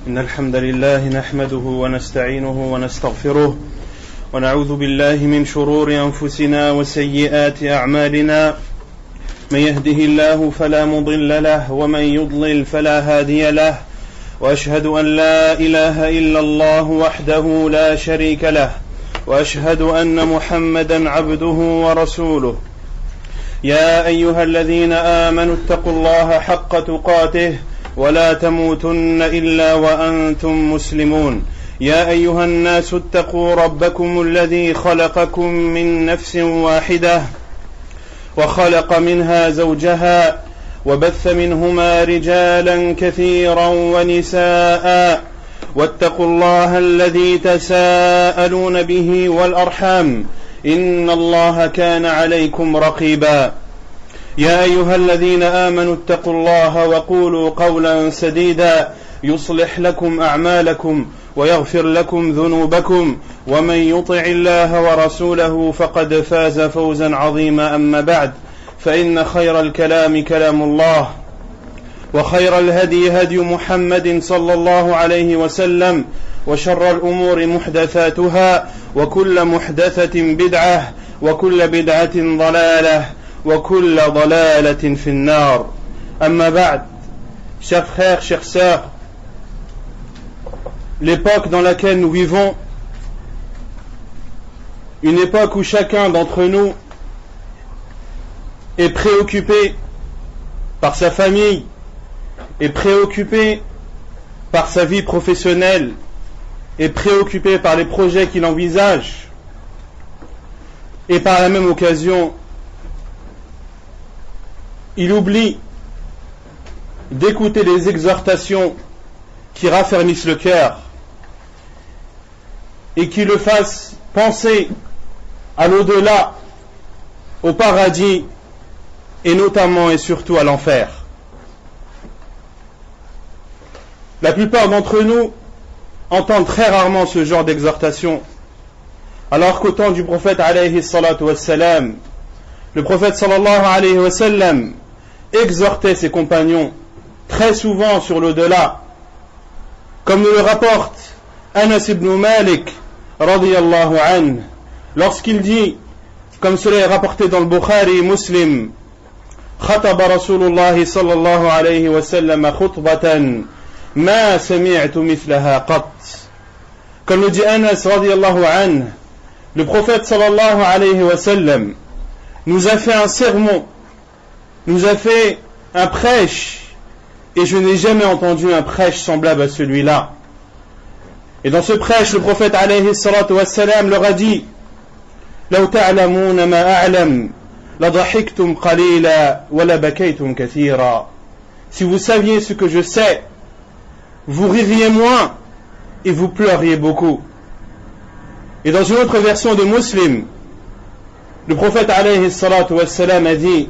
إن الحمد لله نحمده ونستعينه ونستغفره ونعوذ بالله من شرور أنفسنا وسيئات أعمالنا من يهده الله فلا مضل له ومن يضلل فلا هادي له وأشهد أن لا إله إلا الله وحده لا شريك له وأشهد أن محمدا عبده ورسوله يا أيها الذين آمنوا اتقوا الله حق تقاته ولا تموتن إلا وأنتم مسلمون يا أيها الناس اتقوا ربكم الذي خلقكم من نفس واحدة وخلق منها زوجها وبث منهما رجالا كثيرا ونساء واتقوا الله الذي تساءلون به والأرحام إن الله كان عليكم رقيبا يا أيها الذين آمنوا اتقوا الله وقولوا قولا سديدا يصلح لكم أعمالكم ويغفر لكم ذنوبكم ومن يطع الله ورسوله فقد فاز فوزا عظيما أما بعد فإن خير الكلام كلام الله وخير الهدي هدي محمد صلى الله عليه وسلم وشر الأمور محدثاتها وكل محدثة بدعة وكل بدعة ضلالة وكل ضلالة في النار أما بعد. Chers frères, chères sœurs, l'époque dans laquelle nous vivons, une époque où chacun d'entre nous est préoccupé par sa famille, est préoccupé par sa vie professionnelle, est préoccupé par les projets qu'il envisage, et par la même occasion, il oublie d'écouter les exhortations qui raffermissent le cœur et qui le fassent penser à l'au-delà, au paradis et notamment et surtout à l'enfer. La plupart d'entre nous entendent très rarement ce genre d'exhortation, alors qu'au temps du prophète alayhi salatu wassalam, le prophète sallallahu alayhi wa sallam exhortait ses compagnons très souvent sur l'au-delà, comme nous le rapporte Anas ibn Malik radiyallahu anhu lorsqu'il dit, comme cela est rapporté dans le Bukhari et Muslim, خطب رسول الله صلى الله عليه وسلم خطبة ما سمعت مثلها قط. Comme le dit Anas radiyallahu anhu, le prophète sallallahu alayhi wa sallam nous a fait un sermon, nous a fait un prêche, et je n'ai jamais entendu un prêche semblable à celui-là. Et dans ce prêche, le prophète alayhi salatu wassalam leur a dit, لو تعلمون ما أعلم لضحكتم قليلا ولبكيتم كثيرا. Si vous saviez ce que je sais, vous ririez moins et vous pleuriez beaucoup. Et dans une autre version de Muslim, le prophète alayhi salatu wassalam a dit,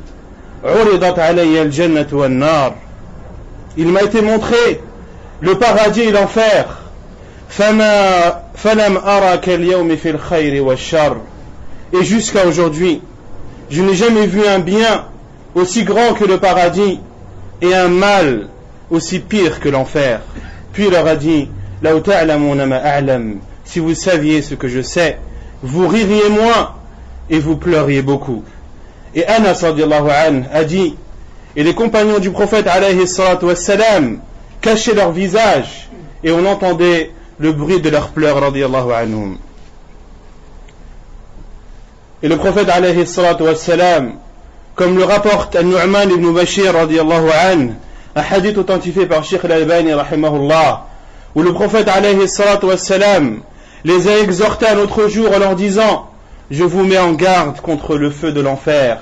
عرضت علي الجنة والنار. Il m'a été montré le paradis et l'enfer. فلم أرى كاليوم في الخير والشر. Et jusqu'à aujourd'hui, je n'ai jamais vu un bien aussi grand que le paradis et un mal aussi pire que l'enfer. Puis il leur a dit, لو تعلمون ما أعلم. Si vous saviez ce que je sais, vous ririez moins et vous pleuriez beaucoup. Et Anas radiyallahu anhu a dit, et les compagnons du prophète alayhi salatu wassalam cachaient leur visage et on entendait le bruit de leurs pleurs radiyallahu anhum. Et le prophète alayhi salatu wassalam, comme le rapporte An-Nu'man ibn Bashir radiyallahu anhu, un hadith authentifié par Sheikh al-Albani rahimahullah, où le prophète alayhi salatu wassalam les a exhortés un autre jour en leur disant, je vous mets en garde contre le feu de l'enfer,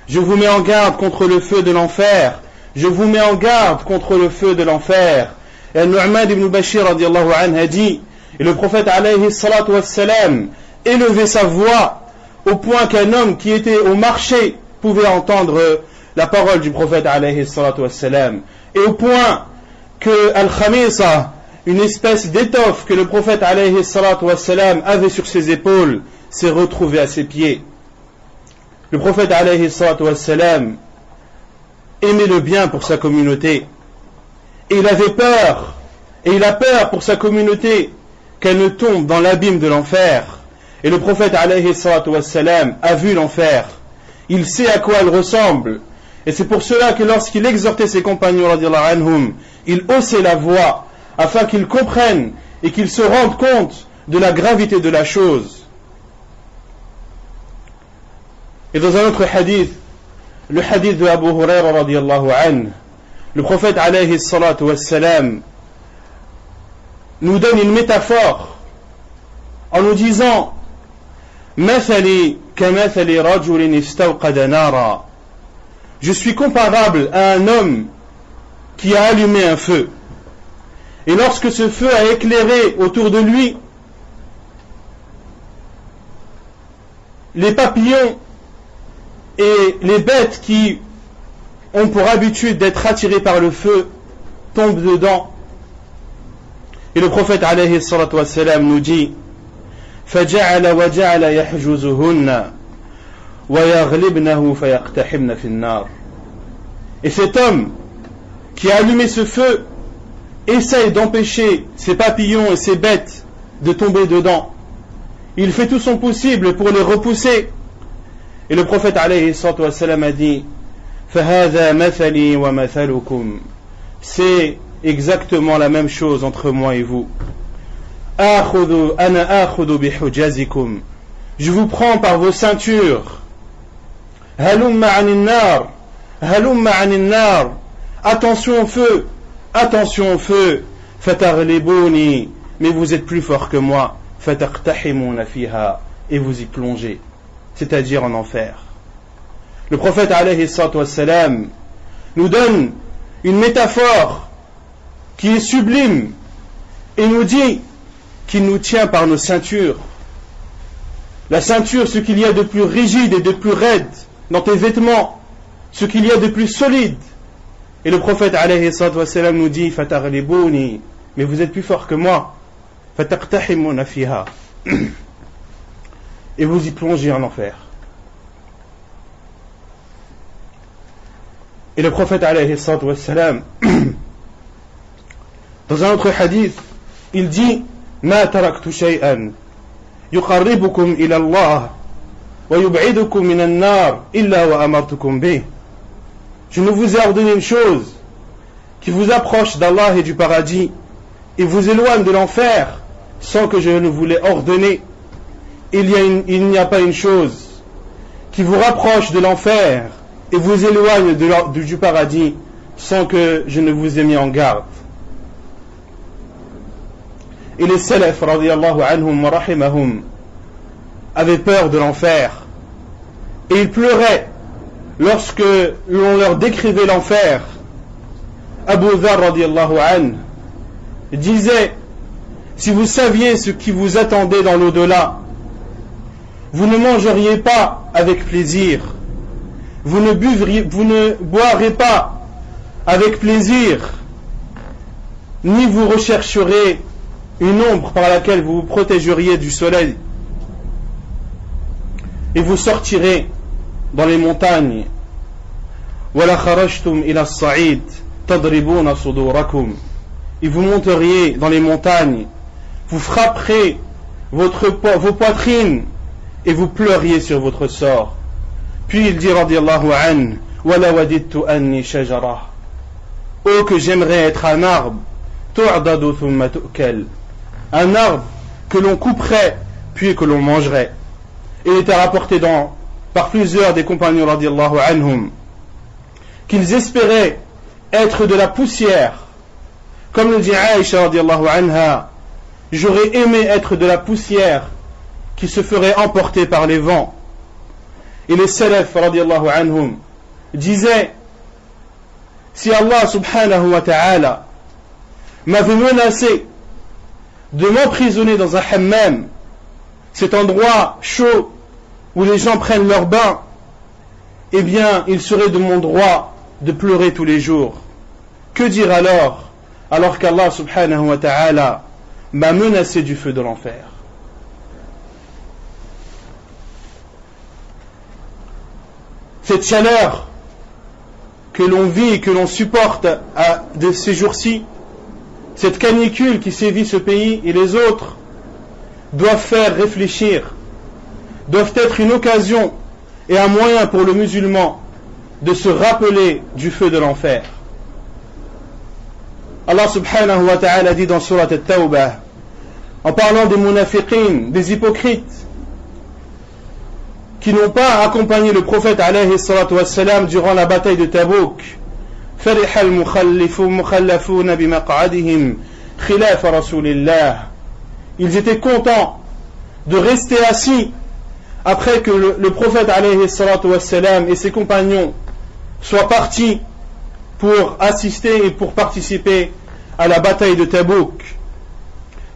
je vous mets en garde contre le feu de l'enfer, je vous mets en garde contre le feu de l'enfer. Et An-Nu'man ibn Bashir radiyallahu anhu a dit, et le prophète alayhi salatu wassalam élevait sa voix au point qu'un homme qui était au marché pouvait entendre la parole du prophète alayhi salatu wassalam, et au point que al-khamisa, une espèce d'étoffe que le prophète alayhi salatu wassalam avait sur ses épaules, s'est retrouvé à ses pieds. Le prophète alayhi salatu wassalam aimait le bien pour sa communauté. Et il avait peur, et il a peur pour sa communauté qu'elle ne tombe dans l'abîme de l'enfer. Et le prophète alayhi salatu wassalam a vu l'enfer. Il sait à quoi elle ressemble. Et c'est pour cela que lorsqu'il exhortait ses compagnons radiallahu anhum, il haussait la voix afin qu'ils comprennent et qu'ils se rendent compte de la gravité de la chose. Et dans un autre hadith, le hadith de Abu Huraira radiallahu anhu, le prophète alayhi salatu wassalam nous donne une métaphore en nous disant مثلي كمثل رجل استوقد نارا. Je suis comparable à un homme qui a allumé un feu. Et lorsque ce feu a éclairé autour de lui, les papillons et les bêtes qui ont pour habitude d'être attirés par le feu tombent dedans. Et le prophète alayhi salatu wassalam nous dit فجعل وجعل يحجزهن ويغلبنه فيقتحمن في النار. Et cet homme qui a allumé ce feu essaye d'empêcher ces papillons et ces bêtes de tomber dedans. Il fait tout son possible pour les repousser. Et le prophète alayhi salatu wassalam a dit فهذا مثلي ومثلكم. C'est exactement la même chose entre moi et vous. Je vous prends par vos ceintures. Attention au feu, attention au feu. Mais vous êtes plus fort que moi. Et vous y plongez, c'est-à-dire en enfer. Le prophète alayhi salatu wassalam nous donne une métaphore qui est sublime et nous dit qu'il nous tient par nos ceintures. La ceinture, ce qu'il y a de plus rigide et de plus raide dans tes vêtements, ce qu'il y a de plus solide. Et le prophète alayhi salatu wassalam nous dit fataghlibuni, mais vous êtes plus fort que moi. Fataqtahimuna fiha. Et vous y plongez en enfer. Et le prophète alayhi salatu wassalam dans un autre hadith, il dit ما تركت شيئا يقربكم إلى الله ويبعدكم من النار إلا وأمرتكم به. Je ne vous ai ordonné une chose qui vous approche d'Allah et du paradis et vous éloigne de l'enfer sans que je ne vous l'ai ordonné. Il n'y a pas une chose qui vous rapproche de l'enfer et vous éloigne du paradis sans que je ne vous ai mis en garde. Et les salaf radiyallahu anhum wa rahimahum avaient peur de l'enfer et ils pleuraient lorsque l'on leur décrivait l'enfer. Abu Dharr radiyallahu anhu disait si vous saviez ce qui vous attendait dans l'au-delà, vous ne mangeriez pas avec plaisir, vous ne boirez pas avec plaisir, ni vous rechercherez une ombre par laquelle vous vous protégeriez du soleil, et vous sortirez dans les montagnes. وَلَا خَرَجْتُمْ إِلَى الصَّعِيدِ تَضْرِبُونَ صُدُورَكُمْ. Et vous monteriez dans les montagnes, vous frapperez vos poitrines et vous pleuriez sur votre sort. Puis il dit radiyallahu anhu وَلَا وَدِدْتُ أَنِّي شَجَرَةٌ. Oh que j'aimerais être un arbre, تُعْضَدُ ثُمَّ تُؤْكَلْ. Un arbre que l'on couperait puis que l'on mangerait. Il était rapporté par plusieurs des compagnons radiyallahu anhum qu'ils espéraient être de la poussière, comme le dit Aïcha radiyallahu anha, j'aurais aimé être de la poussière qui se ferait emporter par les vents. Et les salaf radiyallahu anhum disaient si Allah subhanahu wa ta'ala m'avait menacé de m'emprisonner dans un hammam, cet endroit chaud où les gens prennent leur bain, eh bien il serait de mon droit de pleurer tous les jours. Que dire alors qu'Allah subhanahu wa ta'ala m'a menacé du feu de l'enfer? Cette chaleur que l'on vit et que l'on supporte de ces jours-ci, cette canicule qui sévit ce pays et les autres, doivent faire réfléchir, doivent être une occasion et un moyen pour le musulman de se rappeler du feu de l'enfer. Allah subhanahu wa ta'ala dit dans Surat At-Tawbah, en parlant des munafiqin, des hypocrites, qui n'ont pas accompagné le prophète alayhi salatu wassalam durant la bataille de Tabouk. فرح المخلفون بمقعدهم خلاف رسول الله. Ils étaient contents de rester assis après que le prophète alayhi salatu wassalam et ses compagnons soient partis pour assister et pour participer à la bataille de Tabouk.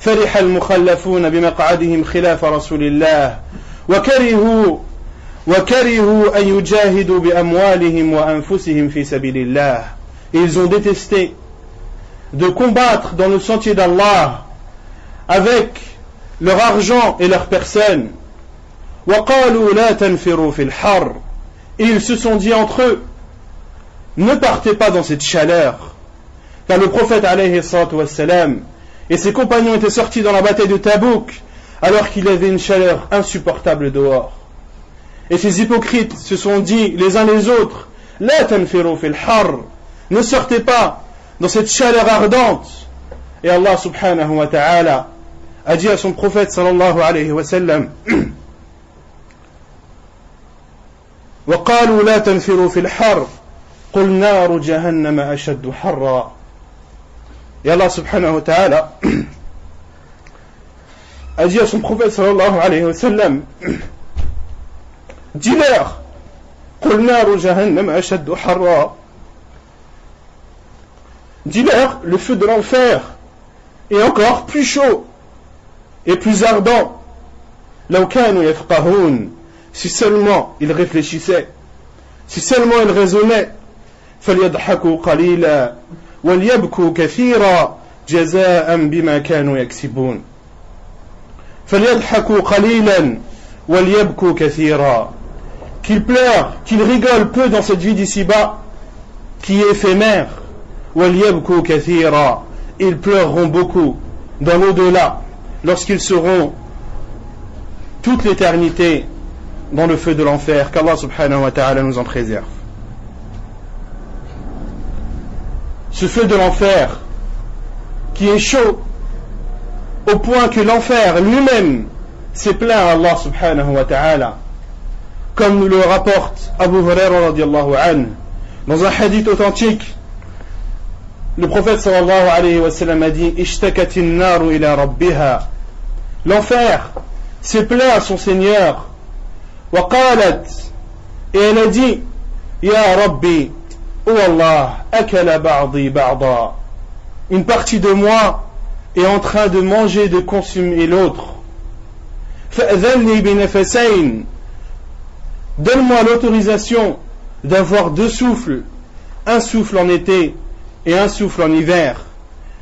فرح المخلفون بمقعدهم خلاف رسول الله وكرهوا أن يجاهدوا بأموالهم وأنفسهم في سبيل الله. Et ils ont détesté de combattre dans le sentier d'Allah avec leur argent et leur personne. وقالوا لا تنفروا في الحر. Et ils se sont dit entre eux, ne partez pas dans cette chaleur. Car le prophète alayhi salatu wassalam et ses compagnons étaient sortis dans la bataille de Tabouk alors qu'il y avait une chaleur insupportable dehors. Et ces hypocrites se sont dit les uns les autres, la tanfiru fil har, ne sortez pas dans cette chaleur ardente. Et Allah subhanahu wa ta'ala a dit à son prophète sallallahu alayhi wa sallam, وقالوا لا تنفروا في الحر قل نار جهنم أشد حرا. Et Allah subhanahu wa ta'ala a dit à son prophète sallallahu alayhi wa sallam, dis-leur, قل نار جهنم أشد حرا. Dis-leur, le feu de l'enfer est encore plus chaud et plus ardent. لو كانوا يفقهون, si seulement ils réfléchissaient, si seulement ils raisonnaient. فليضحكوا قليلا وليبكوا كثيرا جزاء بما كانوا يكسبون. فليضحكوا قليلا وليبكوا كثيرا. Qu'ils pleurent, qu'ils rigolent peu dans cette vie d'ici-bas qui est éphémère. وَلْيَبْكُوا كَثِيرًا. Ils pleureront beaucoup dans l'au-delà lorsqu'ils seront toute l'éternité dans le feu de l'enfer. Qu'Allah subhanahu wa ta'ala nous en préserve. Ce feu de l'enfer qui est chaud au point que l'enfer lui-même s'est plaint à Allah subhanahu wa ta'ala, comme nous le rapporte Abu Hurairah radiallahu anhu dans un hadith authentique. Le prophète sallallahu alayhi wa sallam a dit, ishtakatin naru ila rabbiha. L'enfer s'est plaint à son Seigneur. Wa qalat, et elle a dit, ya rabbi, oh Allah, akala ba'di ba'da. Une partie de moi est en train de manger, de consommer l'autre. Fa'adhanni binafasayn. Donne-moi l'autorisation d'avoir deux souffles, un souffle en été et un souffle en hiver.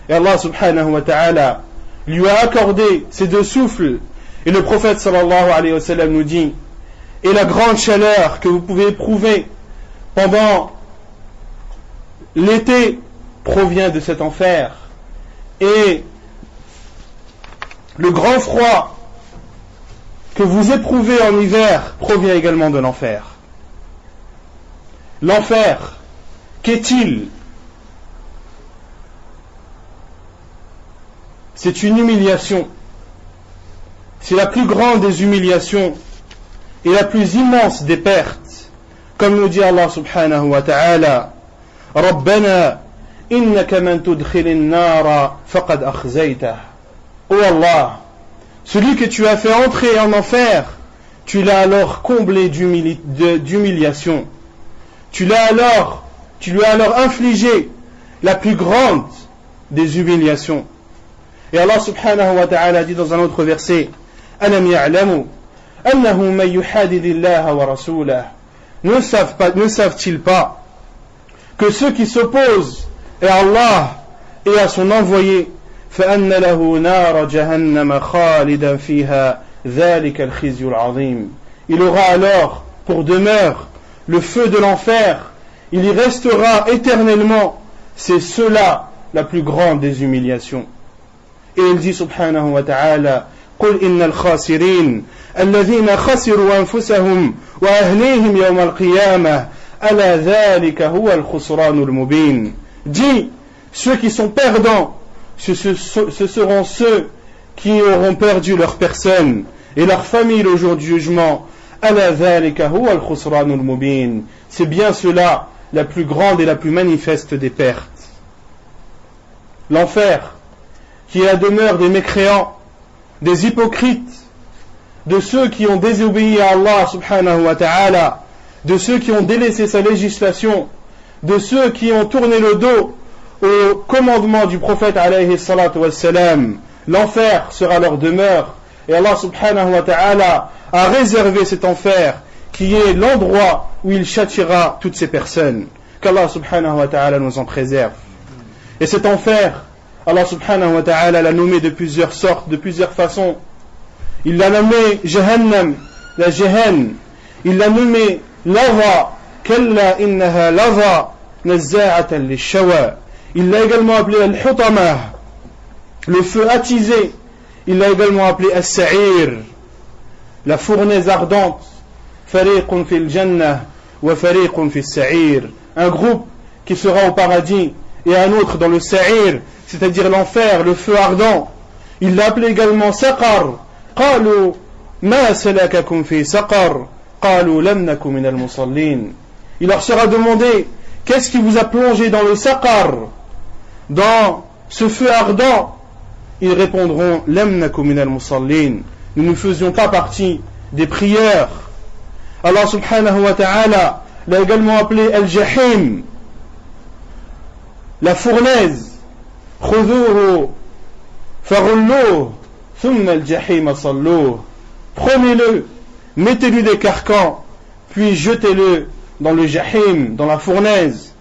Et Allah subhanahu wa ta'ala lui a accordé ces deux souffles. Et le prophète sallallahu alayhi wa sallam nous dit, et la grande chaleur que vous pouvez éprouver pendant l'été provient de cet enfer. Et le grand froid que vous éprouvez en hiver provient également de l'enfer. L'enfer, qu'est-il? C'est une humiliation. C'est la plus grande des humiliations et la plus immense des pertes. Comme nous dit Allah subhanahu wa ta'ala, Rabbana innaka man tudkhilin nara faqad akhzaytah. Oh Allah, celui que tu as fait entrer en enfer, tu l'as alors comblé d'humiliation. Tu lui as alors infligé la plus grande des humiliations. Et Allah subhanahu wa ta'ala dit dans un autre verset, Alam ya'lamu annahu man yuhadidillaha wa rasulahu. Ne savent-ils pas que ceux qui s'opposent à Allah et à son envoyé, فأن له نار جهنم خالدا فيها ذلك الخزي العظيم. Il aura alors pour demeure le feu de l'enfer il y restera éternellement, c'est cela la plus grande des humiliations. Et il dit subhanahu wa ta'ala, قل إن الخاسرين الذين خسروا أنفسهم وأهليهم يوم القيامة ألا ذلك هو الخسران المبين. Dis, ceux qui sont perdants, ce seront ceux qui auront perdu leur personne et leur famille le jour du jugement. ألا ذلك هو الخسران المبين. C'est bien cela la plus grande et la plus manifeste des pertes. L'enfer, qui est la demeure des mécréants, des hypocrites, de ceux qui ont désobéi à Allah subhanahu wa ta'ala, de ceux qui ont délaissé sa législation, de ceux qui ont tourné le dos au commandement du prophète alayhi salatu wassalam. L'enfer sera leur demeure, et Allah subhanahu wa ta'ala a réservé cet enfer qui est l'endroit où il châtiera toutes ces personnes. Qu'Allah subhanahu wa ta'ala nous en préserve. Et cet enfer, Allah subhanahu wa ta'ala l'a nommé de plusieurs sortes, de plusieurs façons. Il l'a nommé Jahannam, la Jahan. Il l'a nommé Lava, Kalla innaha Lava, Nazza'atan lishawa. Il l'a également appelé Al-Hutamah, le feu attisé. Il l'a également appelé As-Sa'ir, la fournaise ardente. Fariqun fil Jannah wa fariqun fil Sa'ir. Un groupe qui sera au paradis et un autre dans le Sa'ir, c'est-à-dire l'enfer, le feu ardent. Il l'a appelé également Saqar. قالوا ما سلككم في سقر قالوا لم نكن من المصلين. Il leur sera demandé, qu'est-ce qui vous a plongé dans le Saqar, dans ce feu ardent? Ils répondront لم نكن من المصلين. Nous ne faisions pas partie des prieurs. Allah subhanahu wa ta'ala l'a également appelé Al-Jahim, la fournaise. خذوه فغلوه ثم الجحيم صلوه. Prenez-le, mettez-lui des carcans, puis jetez-le dans le Jahim, dans la fournaise.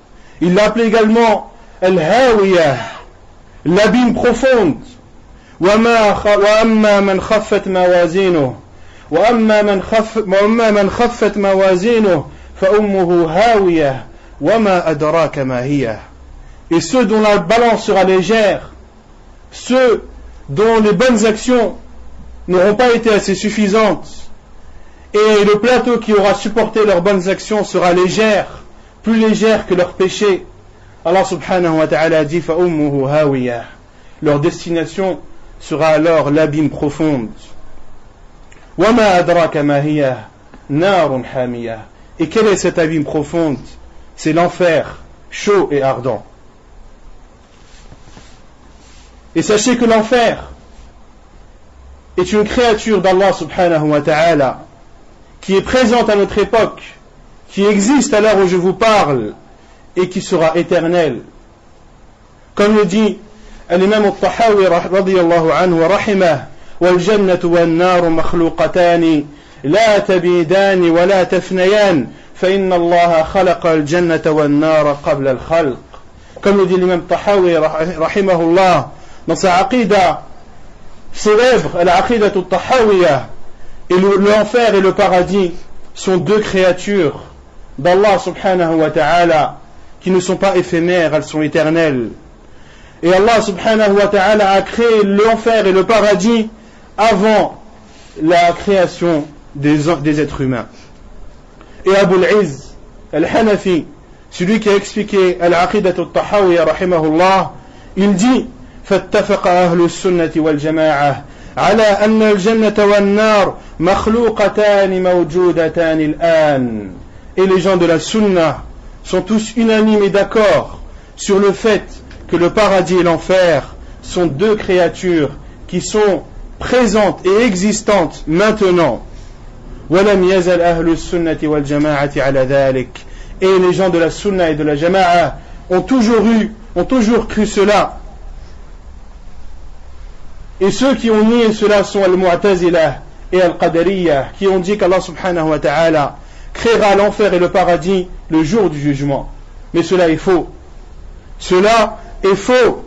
Il l'a appelé également Al-Hawiyah, l'abîme profonde. وأما من خفت موازينه وأما من خفت موازينه فأمه هاوية وما أدراك ما هي. Et ceux dont la balance sera légère, ceux dont les bonnes actions n'auront pas été assez suffisantes, et le plateau qui aura supporté leurs bonnes actions sera légère, plus légère que leurs péchés. Allah subhanahu wa ta'ala dit فَأُمُّهُ هَاوِيَةٌ. Leur destination sera alors l'abîme profonde. وَمَا أَدْرَاكَ مَا هِيَ نَارٌ حَامِيَةٌ. Et quel est cet abîme profonde? C'est l'enfer, chaud et ardent. Et sachez que l'enfer est une créature d'Allah subhanahu wa ta'ala qui est présente à notre époque, qui existe à l'heure où je vous parle et qui sera éternelle. Comme le dit l'imam al-Tahawi radiyallahu anhu wa rahimah, وَالْجَنَّةُ وَالنَّارُ مَخْلُوقَتَانِ لَا تَبِيدَانِ وَلَا تَفْنَيَانِ فَإِنَّ اللَّهَ خَلَقَ الْجَنَّةَ وَالنَّارَ قَبْلَ الْخَلْقِ. Comme le dit l'imam al-Tahawi rahimahullah dans sa aqida célèbre, al-aqida al-Tahawiyah, et l'enfer et le paradis sont deux créatures d'Allah subhanahu wa ta'ala qui ne sont pas éphémères, elles sont éternelles. Et Allah subhanahu wa ta'ala a créé l'enfer et le paradis avant la création des êtres humains. Et Abu al-Izz al-Hanafi, celui qui a expliqué al-aqida al-Tahawiyah rahimahullah, il dit فاتفق أهل السنة والجماعة على أن الجنة والنار مخلوقتان موجودتان الآن. Et les gens de la sunna sont tous unanimes et d'accord sur le fait que le paradis et l'enfer sont deux créatures qui sont présentes et existantes maintenant. ولم يزل أهل السنة والجماعة على ذلك. Et les gens de la sunna et de la jama'a ont toujours cru cela. Et ceux qui ont nié cela sont Al-Mu'tazila et Al-Qadariyah, qui ont dit qu'Allah subhanahu wa ta'ala créera l'enfer et le paradis le jour du jugement. Mais cela est faux. Cela est faux.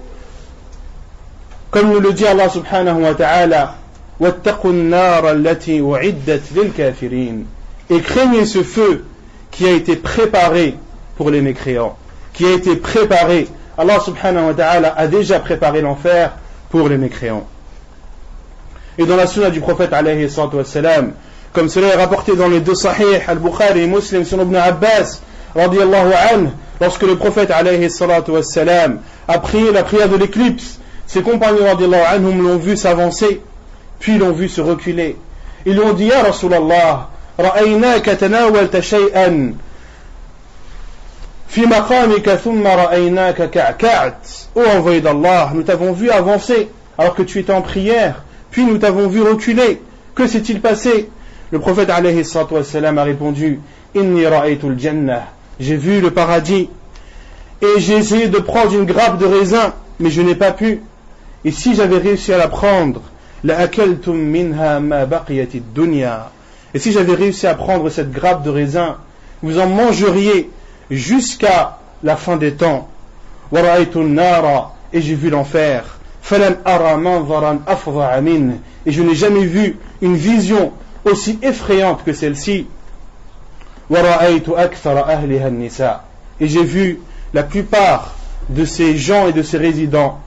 Comme nous le dit Allah subhanahu wa ta'ala, وَاتَّقُوا النَّارَ الَّتِي أُعِدَّتْ لِلْكَافِرِينَ. Et craignez ce feu qui a été préparé pour les mécréants, qui a été préparé. Allah subhanahu wa ta'ala a déjà préparé l'enfer pour les mécréants. Et dans la sunna du prophète alayhi salatu wassalam, comme cela est rapporté dans les deux sahih, Al-Bukhari et Muslim, sur Ibn Abbas, radiyallahu anhu, lorsque le prophète alayhi salatu wassalam a prié la prière de l'éclipse, ses compagnons radiyallahu anhum l'ont vu s'avancer, puis l'ont vu se reculer. Ils lui ont dit, Ya Rasulallah, ra'aynaka tanawalta shay'an fi maqamika thumma ra'aynaka ka'ka'at. Ô envoyé d'Allah, nous t'avons vu avancer alors que tu étais en prière, puis nous t'avons vu reculer. Que s'est-il passé? Le prophète alayhi salatu wassalam a répondu, Inni ra'aytul jannah, j'ai vu le paradis et j'ai essayé de prendre une grappe de raisin, mais je n'ai pas pu. Et si j'avais réussi à la prendre, la akaltum minha ma baqiyati dunya. Et si j'avais réussi à prendre cette grappe de raisin, vous en mangeriez jusqu'à la fin des temps. Wa ra'aytun nara, et j'ai vu l'enfer. Falam ara manzaran afdha'a min, et je n'ai jamais vu une vision aussi effrayante que celle-ci. Wa ra'aytu akthara ahliha an-nisa, et j'ai vu la plupart de ces gens et de ces résidents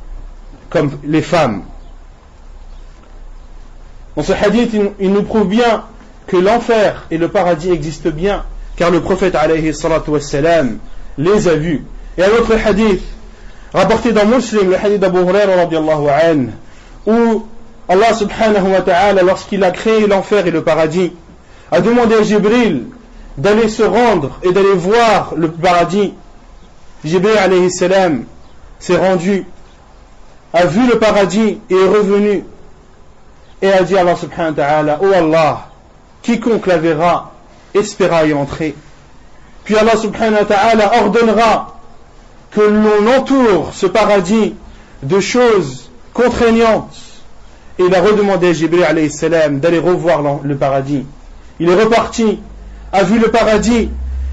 comme les femmes. Dans ce hadith, il nous prouve bien que l'enfer et le paradis existent bien, car le prophète alayhi salatu wassalam les a vus. Et un autre hadith rapporté dans Muslim, le hadith d'Abu Huraira radiyallahu anhu, où Allah subhanahu wa ta'ala, lorsqu'il a créé l'enfer et le paradis, a demandé à Jibril d'aller se rendre et d'aller voir le paradis. Jibril alayhi salam s'est rendu, a vu le paradis et est revenu et a dit à Allah subhanahu wa ta'ala, oh Allah, quiconque la verra espéra y entrer. Puis Allah subhanahu wa ta'ala ordonnera que l'on entoure ce paradis de choses contraignantes. Et il a redemandé à Jibril alayhi salam d'aller revoir le paradis. Il est reparti, a vu le paradis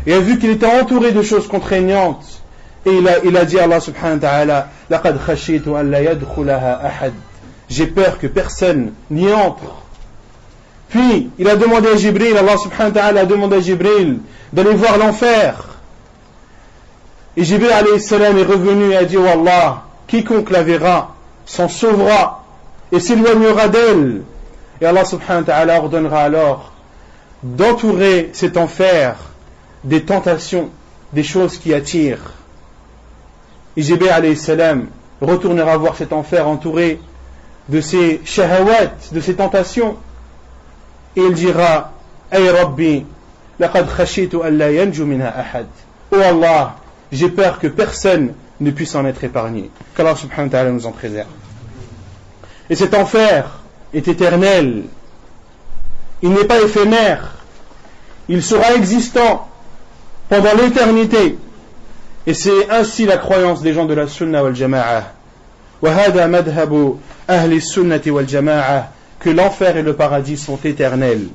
et a vu qu'il était entouré de choses contraignantes. Et il a dit à Allah subhanahu wa ta'ala, laqad khashitu an la yadkhulaha ahad. J'ai peur que personne n'y entre. Puis il a demandé à Jibril, Allah subhanahu wa ta'ala a demandé à Jibril d'aller voir l'enfer. Et Jibril alayhi salam est revenu et a dit, oh Allah, quiconque la verra s'en sauvera et s'éloignera d'elle. Et Allah subhanahu wa ta'ala ordonnera alors d'entourer cet enfer des tentations, des choses qui attirent. Et Jibril alayhi salam retournera voir cet enfer entouré de ces shahawat, de ces tentations, et il dira, Ay Rabbi, laqad khashitu an la yanju minha ahad. Oh Allah, j'ai peur que personne ne puisse en être épargné. Qu'Allah subhanahu wa ta'ala nous en préserve. Et cet enfer est éternel, il n'est pas éphémère, il sera existant pendant l'éternité. Et c'est ainsi la croyance des gens de la Sunna wal Jama'a. Wa hada madhabu ahli sunnati wal Jama'a, que l'enfer et le paradis sont éternels.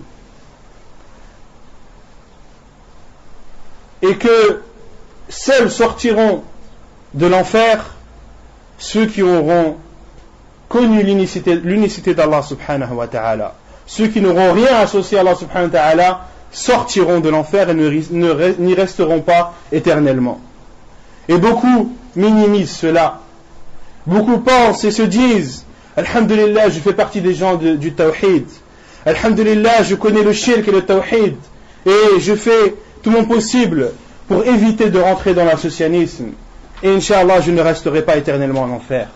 Et que seuls sortiront de l'enfer ceux qui auront connu l'unicité d'Allah subhanahu wa ta'ala. Ceux qui n'auront rien associé à Allah subhanahu wa ta'ala sortiront de l'enfer et n'y resteront pas éternellement. Et beaucoup minimisent cela. Beaucoup pensent et se disent, Alhamdulillah, je fais partie des gens du tawhid. Alhamdulillah, je connais le shirk et le tawhid. Et je fais tout mon possible pour éviter de rentrer dans l'associanisme. Et Inch'Allah, je ne resterai pas éternellement en enfer.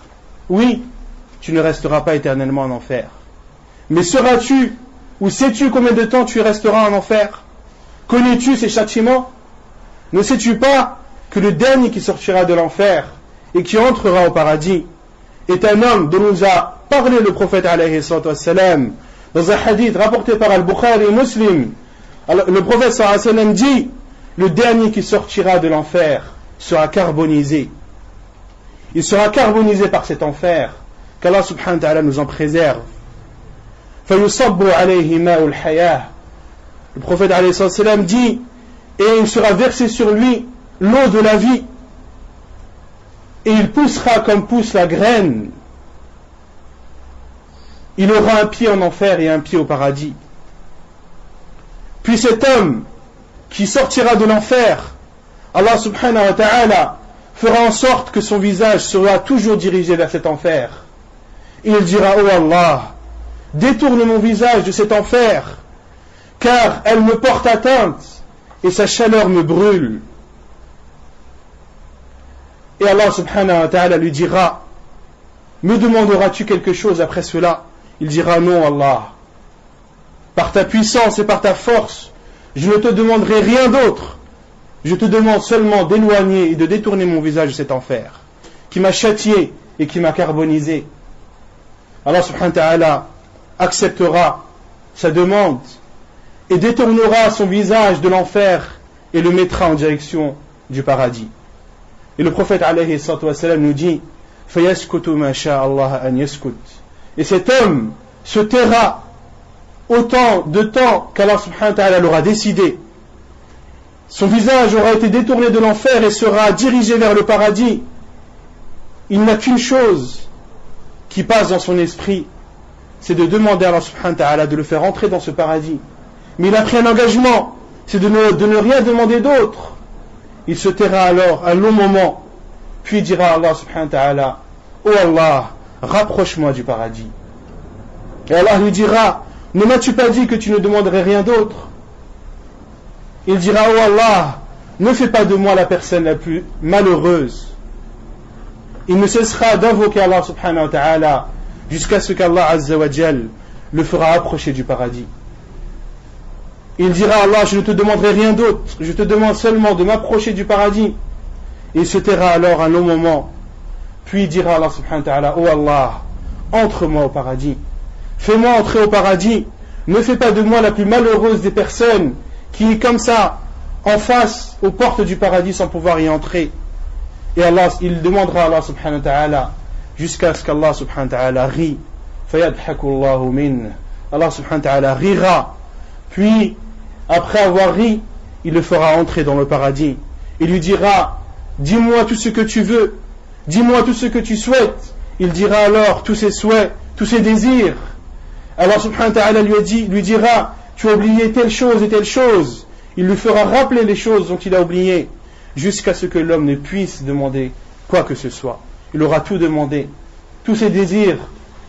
Oui, tu ne resteras pas éternellement en enfer. Mais seras-tu, ou sais-tu combien de temps tu resteras en enfer? Connais-tu ces châtiments? Ne sais-tu pas que le dernier qui sortira de l'enfer et qui entrera au paradis est un homme dont nous a parlé le prophète alayhi salatu wassalam dans un hadith rapporté par Al-Bukhari et Muslim. Le prophète sallallahu alayhi wa sallam dit, le dernier qui sortira de l'enfer sera carbonisé. Il sera carbonisé par cet enfer. Qu'Allah subhanahu wa ta'ala nous en préserve. فَيُصَبُّ عَلَيْهِ مَاءُ الْحَيَاةِ. Le prophète alayhi salatu wassalam dit, et il sera versé sur lui l'eau de la vie, et il poussera comme pousse la graine. Il aura un pied en enfer et un pied au paradis. Puis cet homme qui sortira de l'enfer Allah subhanahu wa ta'ala fera en sorte que son visage sera toujours dirigé vers cet enfer. Il dira: oh Allah, détourne mon visage de cet enfer, car elle me porte atteinte et sa chaleur me brûle. Et Allah subhanahu wa ta'ala lui dira: me demanderas-tu quelque chose après cela? Il dira: non Allah, par ta puissance et par ta force, je ne te demanderai rien d'autre. Je te demande seulement d'éloigner et de détourner mon visage de cet enfer, qui m'a châtié et qui m'a carbonisé. Allah subhanahu wa ta'ala acceptera sa demande et détournera son visage de l'enfer et le mettra en direction du paradis. Et le prophète alayhi salatu wa salam nous dit: فَيَسْكُتُ مَا شَاءَ اللَّهَ أَنْ يَسْكُتْ. Et cet homme se taira autant de temps qu'Allah subhanahu wa ta'ala l'aura décidé. Son visage aura été détourné de l'enfer et sera dirigé vers le paradis. Il n'a qu'une chose qui passe dans son esprit, c'est de demander à Allah subhanahu wa ta'ala de le faire entrer dans ce paradis. Mais il a pris un engagement, c'est de ne rien demander d'autre. Il se taira alors un long moment, puis dira à Allah subhanahu wa ta'ala: oh Allah, rapproche-moi du paradis. Et Allah lui dira: ne m'as-tu pas dit que tu ne demanderais rien d'autre? Il dira: oh Allah, ne fais pas de moi la personne la plus malheureuse. Il ne cessera d'invoquer Allah subhanahu wa ta'ala jusqu'à ce qu'Allah azza wa jal le fera approcher du paradis. Il dira: Allah, je ne te demanderai rien d'autre, je te demande seulement de m'approcher du paradis. Il se taira alors un long moment, puis il dira à Allah subhanahu wa ta'ala: oh Allah, entre-moi au paradis, fais-moi entrer au paradis, ne fais pas de moi la plus malheureuse des personnes qui est comme ça en face aux portes du paradis sans pouvoir y entrer. Et Allah, il demandera à Allah subhanahu wa ta'ala jusqu'à ce qu'Allah subhanahu wa ta'ala rit. فَيَضْحَكُ اللَّهُ مِنْهُ. Allah subhanahu wa ta'ala rira, puis après avoir ri, il le fera entrer dans le paradis. Il lui dira: dis-moi tout ce que tu veux, dis-moi tout ce que tu souhaites. Il dira alors tous ses souhaits, tous ses désirs. Allah subhanahu wa ta'ala lui dira: tu as oublié telle chose et telle chose. Il lui fera rappeler les choses dont il a oublié, jusqu'à ce que l'homme ne puisse demander quoi que ce soit. Il aura tout demandé, tous ses désirs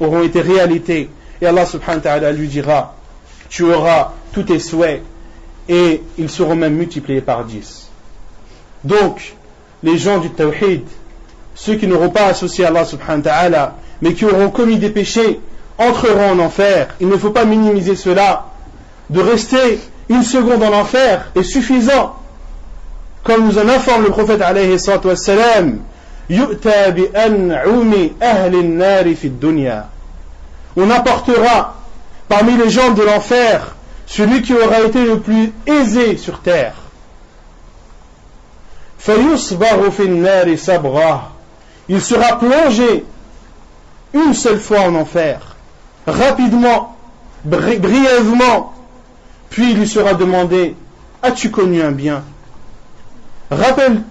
auront été réalité, et Allah subhanahu wa ta'ala lui dira: tu auras tous tes souhaits, et ils seront même multipliés par 10. Donc, les gens du tawhid, ceux qui n'auront pas associé Allah subhanahu wa ta'ala, mais qui auront commis des péchés, entreront en enfer. Il ne faut pas minimiser cela. De rester une seconde en enfer est suffisant. Comme nous en informe le prophète alayhi salatu wassalam: yu'ta bi an'umi ahli an-nar fi ad-dunya. On apportera parmi les gens de l'enfer celui qui aura été le plus aisé sur terre. Fayusbaru fi an-nar sabra. Il sera plongé une seule fois en enfer, rapidement, brièvement, puis il lui sera demandé: as-tu connu un bien?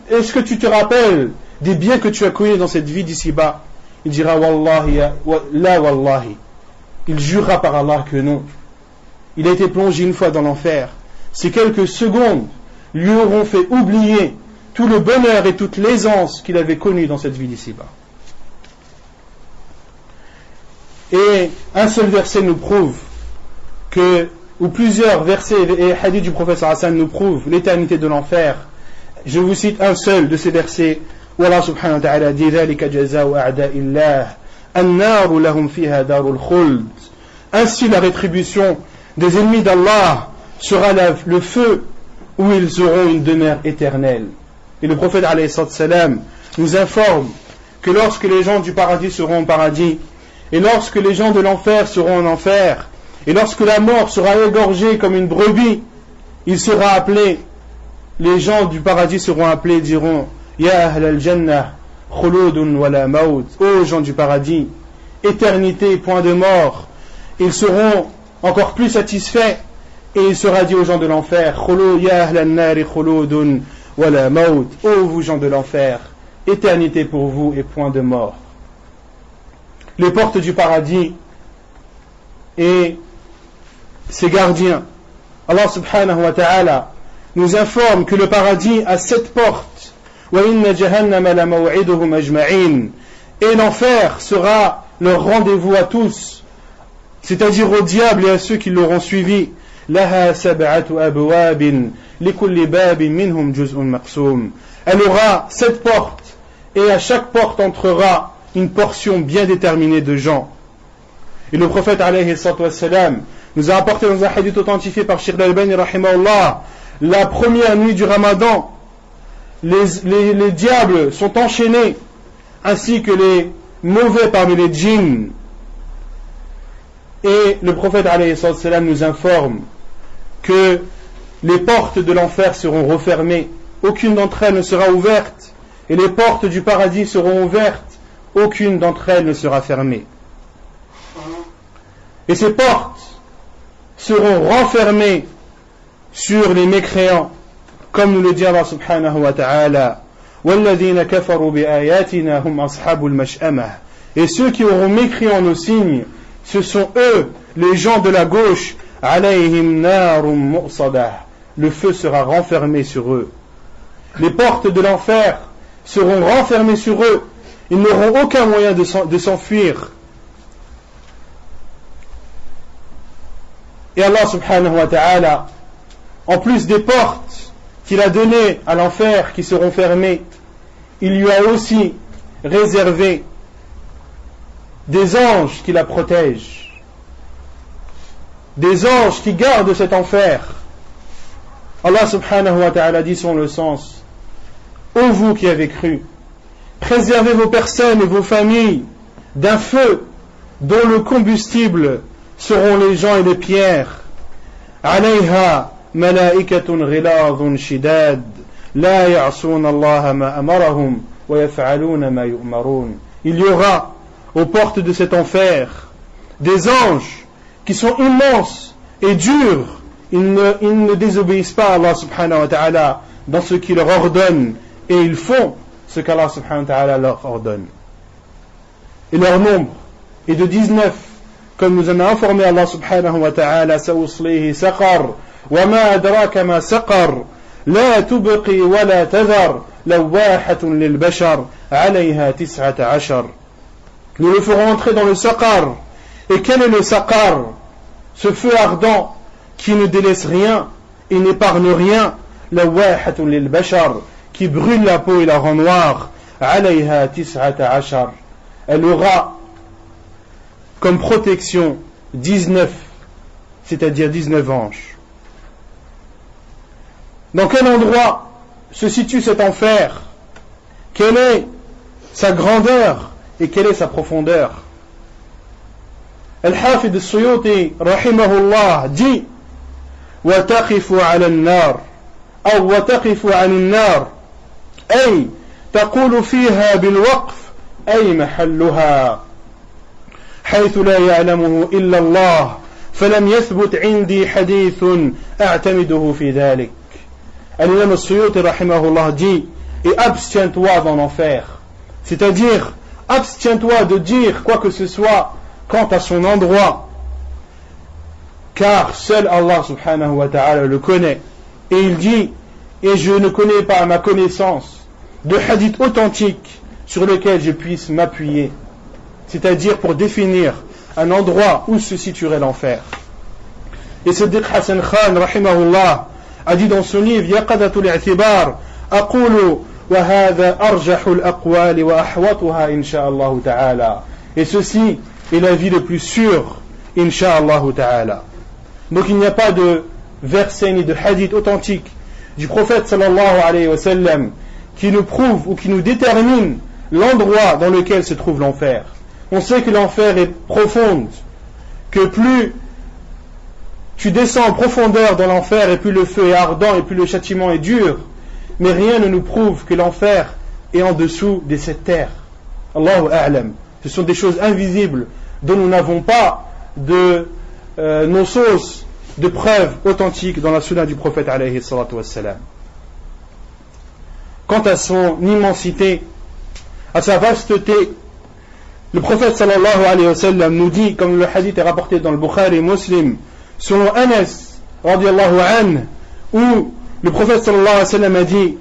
Est-ce que tu te rappelles des biens que tu as connus dans cette vie d'ici-bas? Il dira: wallahi, la wallahi. Il jurera par Allah que non. Il a été plongé une fois dans l'enfer. Ces quelques secondes lui auront fait oublier tout le bonheur et toute l'aisance qu'il avait connu dans cette vie d'ici-bas. Et un seul verset nous prouve ou plusieurs versets et hadiths du prophète sallallahu alayhi wa sallam nous prouvent l'éternité de l'enfer. Je vous cite un seul de ces versets où Allah subhanahu wa ta'ala dit: ذَلِكَ جَزَاءُ أَعْدَاءِ اللَّهِ النَّارُ لَهُمْ فِيهَا دَارُ الْخُلْدِ. Ainsi la rétribution des ennemis d'Allah sera le feu où ils auront une demeure éternelle. Et le prophète alayhi salam nous informe que lorsque les gens du paradis seront au paradis, et lorsque les gens de l'enfer seront en enfer, et lorsque la mort sera égorgée comme une brebis, il sera appelé, les gens du paradis seront appelés et diront: Ya ahl al-jannah, khuludun wala maut. Ô gens du paradis, éternité, point de mort. Ils seront encore plus satisfaits, et il sera dit aux gens de l'enfer: Ya ahl al-nari khuludun wala maut. Ô vous gens de l'enfer, éternité pour vous et point de mort. Les portes du paradis et ses gardiens, Allah subhanahu wa ta'ala nous informe que le paradis a 7 portes. وَإِنَّ جَهَنَّمَ لَمَوْعِدُهُمْ أَجْمَعِينَ. Et l'enfer sera leur rendez-vous à tous, c'est-à-dire au diable et à ceux qui l'auront suivi. لَهَا سَبْعَةُ أَبْوَابٍ لِكُلِّ بَابٍ مِّنْهُمْ جُزْءٌ مَقْسُومٌ. Elle aura 7 portes, et à chaque porte entrera une portion bien déterminée de gens. Et le prophète alayhi salatu wassalam nous a apporté dans un hadith authentifié par Cheikh Al-Albani rahimahullah, la première nuit du Ramadan, les diables sont enchaînés, ainsi que les mauvais parmi les djinns. Et le prophète alayhi salatu wassalam nous informe que les portes de l'enfer seront refermées, aucune d'entre elles ne sera ouverte, et les portes du paradis seront ouvertes, aucune d'entre elles ne sera fermée. Et ces portes seront renfermées sur les mécréants, comme nous le dit Allah subhanahu wa ta'ala, وَالَّذِينَ كَفَرُوا بِآيَاتِنَا هُمْ أَصْحَابُ الْمَشْأَمَةِ. Et ceux qui auront mécrit en nos signes, ce sont eux, les gens de la gauche, عَلَيْهِمْ نَارٌ مُؤْصَدَةٌ. Le feu sera renfermé sur eux. Les portes de l'enfer seront renfermées sur eux. Ils n'auront aucun moyen de s'enfuir. Et Allah subhanahu wa ta'ala, en plus des portes qu'il a données à l'enfer qui seront fermées, il lui a aussi réservé des anges qui la protègent, des anges qui gardent cet enfer. Allah subhanahu wa ta'ala dit selon le sens: ô vous qui avez cru, préservez vos personnes et vos familles d'un feu dont le combustible seront les gens et les pierres. عليها ملائكة غلاظ شداد لا يعصون الله ما أمرهم ويفعلون ما يؤمرون. Il y aura aux portes de cet enfer des anges qui sont immenses et durs. Ils ne désobéissent pas à Allah subhanahu wa ta'ala dans ce qu'il leur ordonne, et ils font ce qu'Allah subhanahu wa ta'ala leur ordonne. Et leur nombre est de 19, comme nous en a informé Allah subhanahu wa ta'ala: سَأُصْلِيهِ سَقَرْ وَمَا أَدْرَاكَ مَا سَقَرْ لَا تُبْقِي وَلَا تَذَرْ لَوَّاحَةٌ لِلْبَشَرِ عَلَيْهَا 19. Nous le ferons entrer dans le saqar. Et quel est le saqar? Ce feu ardent qui ne délaisse rien et n'épargne rien. لَوَّاحَةٌ لِلْبَشَرِ, qui brûle la peau et la rend noire. عَلَيْهَا 19. Elle aura comme protection 19, c'est-à-dire 19 anges. Dans quel endroit se situe cet enfer? Quelle est sa grandeur et quelle est sa profondeur? Al-Hafid al-Suyuti rahimahullah dit: وَتَقِفُ عَلَى النَّارِ أو وَتَقِفُ عَنِ النَّارِ أي تقول فيها بالوقف أي محلها حيث لا يعلمه إلا الله فلم يثبت عندي حديث أعتمده في ذلك. Al-Imam al-Suyuti rahimahullah dit: et abstiens-toi dans l'enfer, c'est-à-dire abstiens-toi de dire quoi que ce soit quant à son endroit, car seul Allah subhanahu wa ta'ala le connaît. Et il dit: et je ne connais pas à ma connaissance de hadith authentique sur lequel je puisse m'appuyer, c'est-à-dire pour définir un endroit où se situerait l'enfer. Et Siddiq Hassan Khan rahimahullah a dit dans son livre Yaqadatul i'tibar: aqulu wa hadha arjahul aqwali wa ahwatuha insha'Allah ta'ala. Et ceci est l'avis le plus sûr, insha'Allah ta'ala. Donc il n'y a pas de verset ni de hadith authentique du prophète sallallahu alayhi wa sallam qui nous prouve ou qui nous détermine l'endroit dans lequel se trouve l'enfer. On sait que l'enfer est profonde, que plus tu descends en profondeur dans l'enfer et plus le feu est ardent et plus le châtiment est dur, mais rien ne nous prouve que l'enfer est en dessous des 7 terres. Allahu a'lam. Ce sont des choses invisibles dont nous n'avons pas de nos sources de preuves authentiques dans la sunna du prophète alayhi salatu wassalam. Quant à son immensité, à sa vasteté, le prophète sallallahu alayhi wa sallam nous dit, comme le hadith est rapporté dans le Bukhari et Muslim, selon Anas radiallahu anhu, où Le prophète sallallahu alayhi wa sallam a dit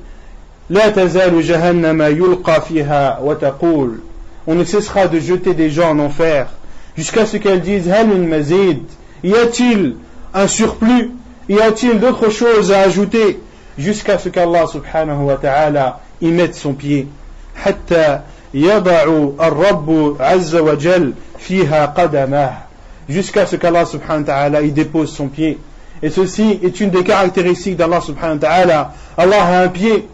La tazalu jahannama yulqa fiha wa taqul. On ne cessera de jeter des gens en enfer jusqu'à ce qu'elles disent Hal min mazid. Y a-t-il un surplus? Y a-t-il d'autres choses à ajouter? Jusqu'à ce qu'Allah subhanahu wa ta'ala y mette son pied. Hatta yada'u ar-rabbu azza wa jal fiha qadamah. Jusqu'à ce qu'Allah subhanahu wa ta'ala y dépose son pied. Et ceci est une des caractéristiques d'Allah subhanahu wa ta'ala. Allah a un pied.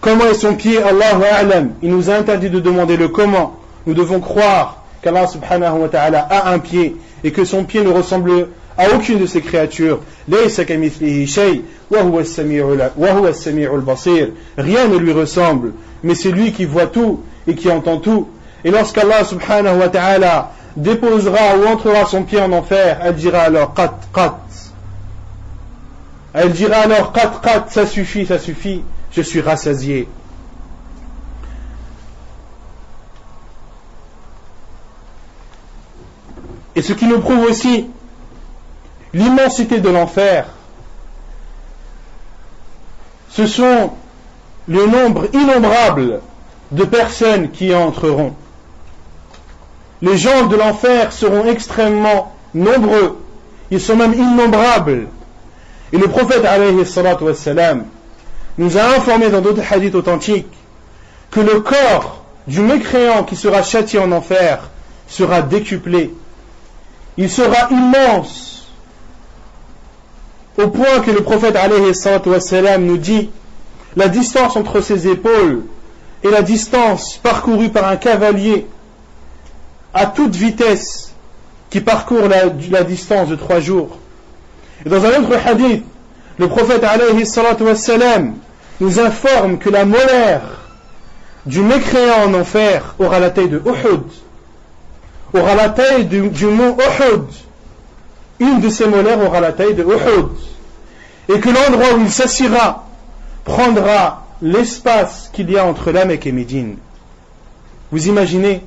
Comment est son pied? Allahu a'lam. Il nous a interdit de demander le comment. Nous devons croire qu'Allah subhanahu wa ta'ala a un pied et que son pied ne ressemble à aucune de ses créatures. Laysa kamithlihi shay wa huwa as-sami'ul basir. Rien ne lui ressemble, mais c'est lui qui voit tout et qui entend tout. Et lorsqu'Allah subhanahu wa ta'ala déposera ou entrera son pied en enfer, elle dira alors qat. Elle dira alors qat, ça suffit, je suis rassasié. Et ce qui nous prouve aussi l'immensité de l'enfer, ce sont le nombre innombrable de personnes qui y entreront. Les gens de l'enfer seront extrêmement nombreux, ils sont même innombrables. Et le prophète alayhi salatu wassalam nous a informé dans d'autres hadiths authentiques que le corps du mécréant qui sera châtié en enfer sera décuplé. Il sera immense au point que le prophète alayhi salatu wassalam nous dit la distance entre ses épaules et la distance parcourue par un cavalier à toute vitesse qui parcourt la distance de 3 jours. Et dans un autre hadith, le prophète alayhi salatu wassalam nous informe que la molaire du mécréant en enfer aura la taille de Uhud, aura la taille du mont Uhud. Une de ces molaires aura la taille de Uhud. Et que l'endroit où il s'assiera prendra l'espace qu'il y a entre la Mecque et Médine. Vous imaginez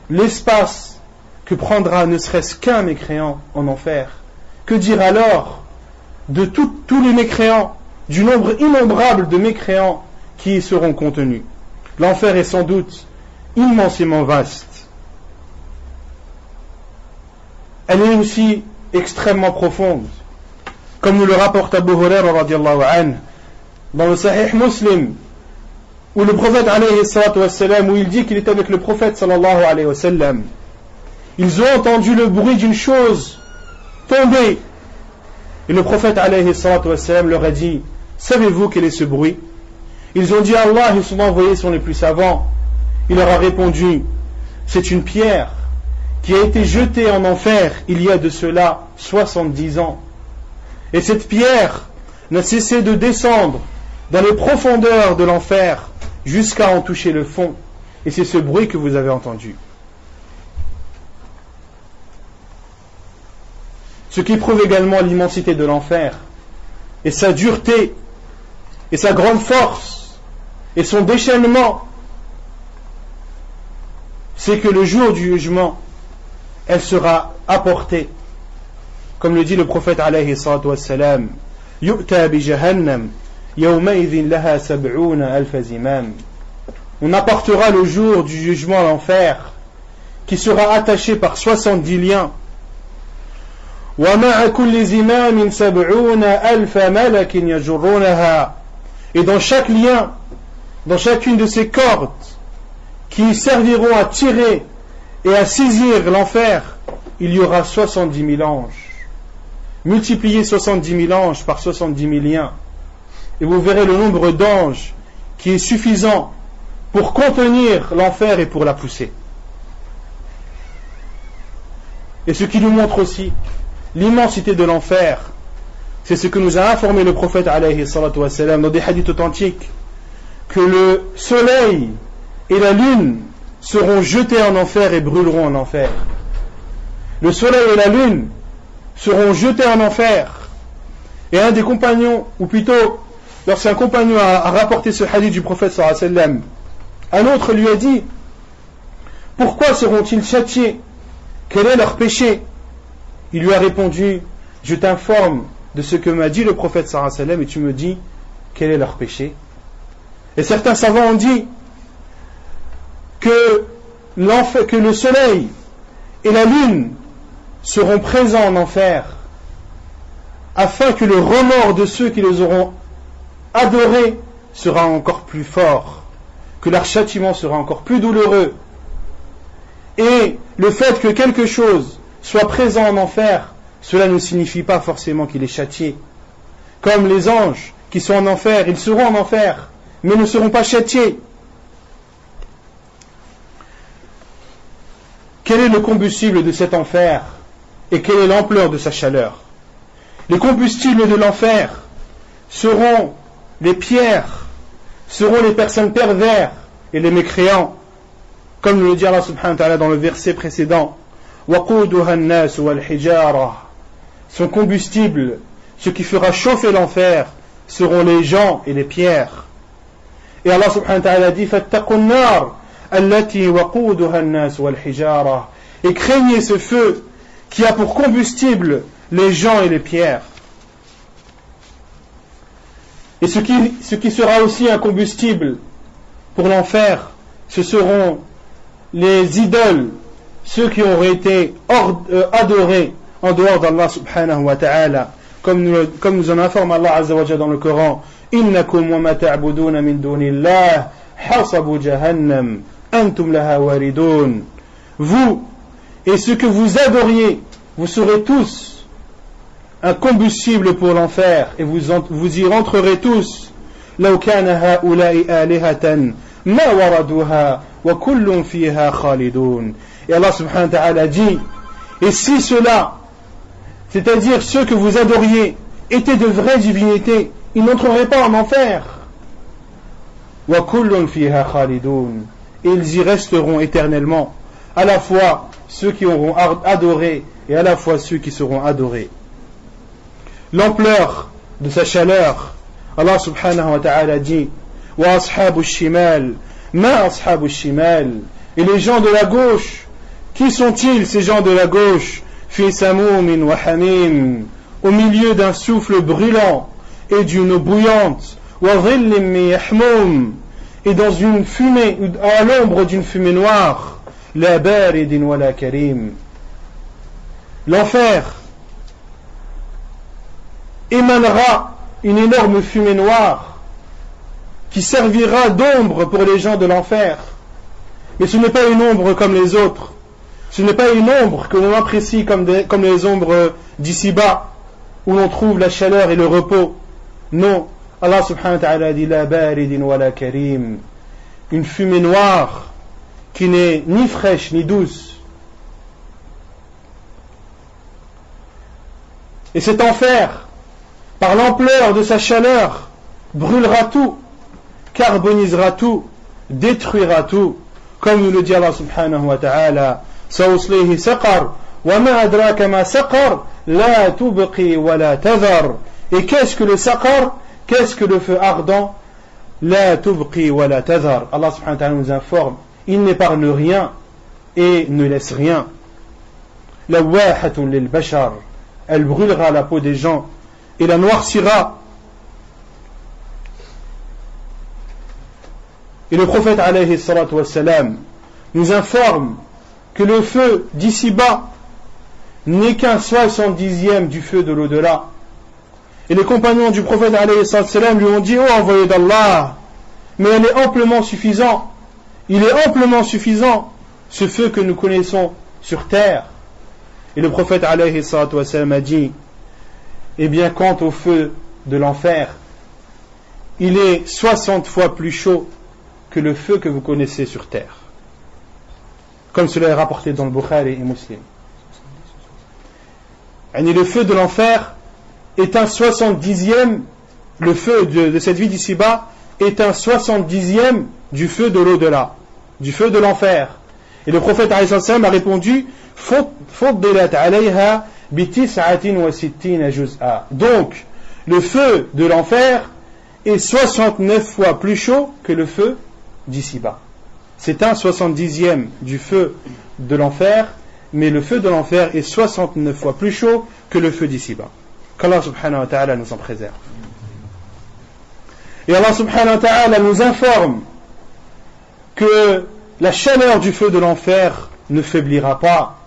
l'espace que prendra ne serait-ce qu'un mécréant en enfer. Que dire alors de tous les mécréants, du nombre innombrable de mécréants qui y seront contenus? L'enfer est sans doute immensément vaste. Elle est aussi extrêmement profonde, comme nous le rapporte Abu Huraira radiyallahu anhu dans le Sahih Muslim, où le prophète alayhi salatu wassalam, où il dit qu'il était avec le prophète sallallahu alayhi wa sallam. Ils ont entendu le bruit d'une chose tomber. Et le prophète alayhi salatu wassalam leur a dit, savez-vous quel est ce bruit? Ils ont dit, Allah et son envoyé sont les plus savants. Il leur a répondu, c'est une pierre qui a été jetée en enfer il y a de cela 70 ans. Et cette pierre n'a cessé de descendre dans les profondeurs de l'enfer jusqu'à en toucher le fond. Et c'est ce bruit que vous avez entendu. Ce qui prouve également l'immensité de l'enfer et sa dureté et sa grande force et son déchaînement, c'est que le jour du jugement, elle sera apportée, comme le dit le prophète alayhi salatu wassalam, yu'ta bi jahannam yawmaidhin laha sab'una alfa zimam. On apportera le jour du jugement à l'enfer, qui sera attaché par 70 liens. Wa ma'a kulli zimamin sab'una alfa malakin yajurrunaha. Et dans chaque lien, dans chacune de ces cordes qui serviront à tirer et à saisir l'enfer, il y aura 70 000 anges. Multipliez 70 000 anges par 70 000 liens, et vous verrez le nombre d'anges qui est suffisant pour contenir l'enfer et pour la pousser. Et ce qui nous montre aussi l'immensité de l'enfer, c'est ce que nous a informé le prophète alayhi salatu wassalam dans des hadiths authentiques, que le soleil et la lune seront jetés en enfer et brûleront en enfer. Le soleil et la lune seront jetés en enfer. Et un des compagnons, ou plutôt lorsqu'un compagnon a rapporté ce hadith du prophète sallallahu alayhi wa sallam, un autre lui a dit, pourquoi seront-ils châtiés? Quel est leur péché? Il lui a répondu, je t'informe de ce que m'a dit le prophète sallallahu alayhi wa sallam et tu me dis quel est leur péché. Et certains savants ont dit que le soleil et la lune seront présents en enfer afin que le remords de ceux qui les auront adorés sera encore plus fort, que leur châtiment sera encore plus douloureux. Et le fait que quelque chose soit présent en enfer, cela ne signifie pas forcément qu'il est châtié. Comme les anges qui sont en enfer, ils seront en enfer, mais ne seront pas châtiés. Quel est le combustible de cet enfer et quelle est l'ampleur de sa chaleur? Les combustibles de l'enfer seront les pierres, seront les personnes pervers et les mécréants, comme nous le dit Allah subhanahu wa ta'ala dans le verset précédent. وَقُودُهَا النَّاسُ وَالْحِجَارَةُ. Son combustible, ce qui fera chauffer l'enfer, seront les gens et les pierres. Et Allah subhanahu wa ta'ala dit فَاتَّقُوا النَّارِ الَّتِي وَقُودُهَا النَّاسُ وَالْحِجَارَةُ. Et craignez ce feu qui a pour combustible les gens et les pierres. Et ce qui sera aussi un combustible pour l'enfer, ce seront les idoles, ceux qui auraient été adorés en dehors d'Allah subhanahu wa ta'ala, comme nous en informe Allah azza wa jalla dans le Coran. Innakum wa ma ta'buduna min dunillah hasabu jahannam antum laha waridun. Vous et ce que vous adoriez, vous serez tous un combustible pour l'enfer et vous y rentrerez tous. Law kana haula'i alihatan ma waraduha wa kullun fiha khalidun. Et Allah subhanahu wa ta'ala dit, et si cela, c'est-à-dire ceux que vous adoriez, étaient de vraies divinités, ils n'entreraient pas en enfer. Wa kullun fiha khalidun. Et ils y resteront éternellement, à la fois ceux qui auront adoré et à la fois ceux qui seront adorés. L'ampleur de sa chaleur, Allah subhanahu wa ta'ala dit wa ashabu shimal ma ashabu shimal. Et les gens de la gauche, qui sont-ils ces gens de la gauche? Fi samoumin wa hamim, au milieu d'un souffle brûlant et d'une eau bouillante, wa dhillim min yahmum, et dans une fumée, à l'ombre d'une fumée noire, la baridin wa la karim. L'enfer émanera une énorme fumée noire qui servira d'ombre pour les gens de l'enfer. Mais ce n'est pas une ombre comme les autres. Ce n'est pas une ombre que l'on apprécie comme les ombres d'ici-bas, où l'on trouve la chaleur et le repos. Non, Allah subhanahu wa ta'ala dit la baridin wa la karim, une fumée noire qui n'est ni fraîche ni douce. Et cet enfer, par l'ampleur de sa chaleur, brûlera tout, carbonisera tout, détruira tout, comme nous le dit Allah subhanahu wa ta'ala. سأصليه سقر وما أدراك ما سقر لا تبقي ولا تذر. Et qu'est-ce que le saqar? Qu'est-ce que le feu ardent? لا تبقي ولا تذر. Allah subhanahu wa ta'ala nous informe, il n'épargne rien et ne laisse rien. لواحة للبشر, elle brûlera la peau des gens et la noircira. Et le prophète alayhi salatu wassalam nous informe que le feu d'ici-bas n'est qu'un 70e du feu de l'au-delà. Et les compagnons du prophète alayhi sallam lui ont dit, oh envoyé d'Allah, mais il est amplement suffisant, ce feu que nous connaissons sur terre. Et le prophète alayhi sallam a dit, eh bien quant au feu de l'enfer, il est 60 fois plus chaud que le feu que vous connaissez sur terre, comme cela est rapporté dans le Bukhari et Muslim. Et le feu de l'enfer est un 70e, le feu de cette vie d'ici-bas est un 70e du feu de l'au-delà, du feu de l'enfer. Et le prophète alayhi salam a répondu, fuddilat alayha bi tis'atin wa sittina juz'a. Donc le feu de l'enfer est 69 fois plus chaud que le feu d'ici-bas. C'est un 70e du feu de l'enfer, mais le feu de l'enfer est 69 fois plus chaud que le feu d'ici-bas. Qu'Allah subhanahu wa ta'ala nous en préserve. Et Allah subhanahu wa ta'ala nous informe que la chaleur du feu de l'enfer ne faiblira pas.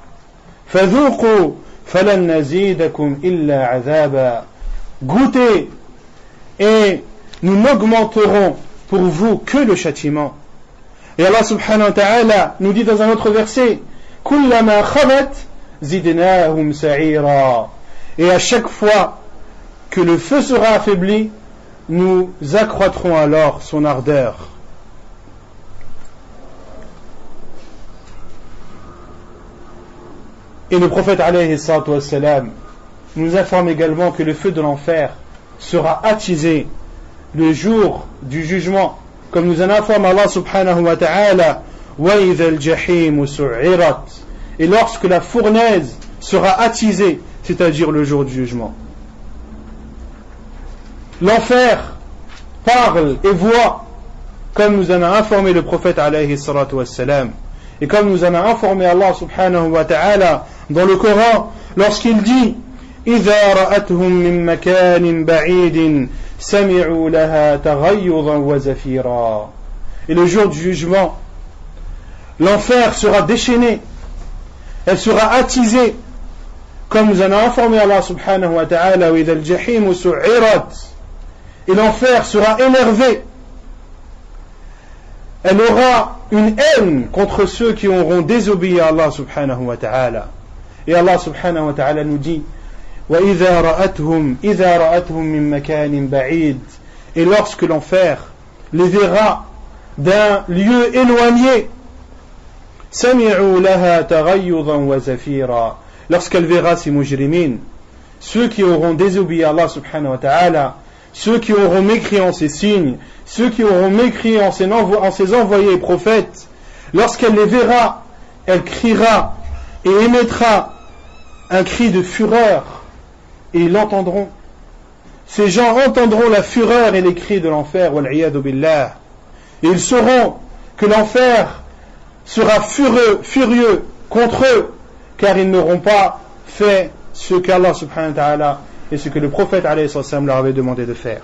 فَذُوقُوا فَلَنْ نَزِيدَكُمْ إِلَّا عَذَابًا. Goûtez et nous n'augmenterons pour vous que le châtiment. Et Allah subhanahu wa ta'ala nous dit dans un autre verset كُلَّمَا خَبَتْ زِدْنَاهُمْ سَعِيرًا. Et à chaque fois que le feu sera affaibli, nous accroîtrons alors son ardeur. Et le prophète alayhi salatu wassalam nous informe également que le feu de l'enfer sera attisé le jour du jugement, comme nous en informe Allah subhanahu wa ta'ala وَإِذَا الْجَحِيمُ سُعِّرَتْ. Et lorsque la fournaise sera attisée, c'est-à-dire le jour du jugement. L'enfer parle et voit, comme nous en a informé le prophète alayhi salatu wassalam, et comme nous en a informé Allah subhanahu wa ta'ala dans le Coran, lorsqu'il dit إِذَا رَأَتْهُمْ مِنْ مَكَانٍ بَعِيدٍ سَمِعُوا لَهَا تَغَيُّظًا وَزَفِيرًا. Et le jour du jugement, l'enfer sera déchaîné, elle sera attisée, comme nous en a informé Allah subhanahu wa ta'ala وَإِذَا الْجَحِيمُ سُعِّرَتْ. Et l'enfer sera énervé, elle aura une haine contre ceux qui auront désobéi à Allah subhanahu wa ta'ala. Et Allah subhanahu wa ta'ala nous dit وَإِذَا رَأَتْهُمْ مِنْ مَكَانٍ بَعِيدٍ. Et lorsque l'enfer les verra d'un lieu éloigné, سَمِعُوا لَهَا تَغَيُّظًا وَزَفِيرًا. Lorsqu'elle verra ces mujrimines, ceux qui auront désobéi à Allah subhanahu wa ta'ala, ceux qui auront mécrit en ses signes, ceux qui auront mécrit en ses envoyés prophètes, lorsqu'elle les verra, elle criera et émettra un cri de fureur, et ils l'entendront. Ces gens entendront la fureur et les cris de l'enfer, wal-'iyadu billah, et ils sauront que l'enfer sera furieux contre eux, car ils n'auront pas fait ce qu'Allah subhanahu wa ta'ala et ce que le prophète alayhi sallam leur avait demandé de faire.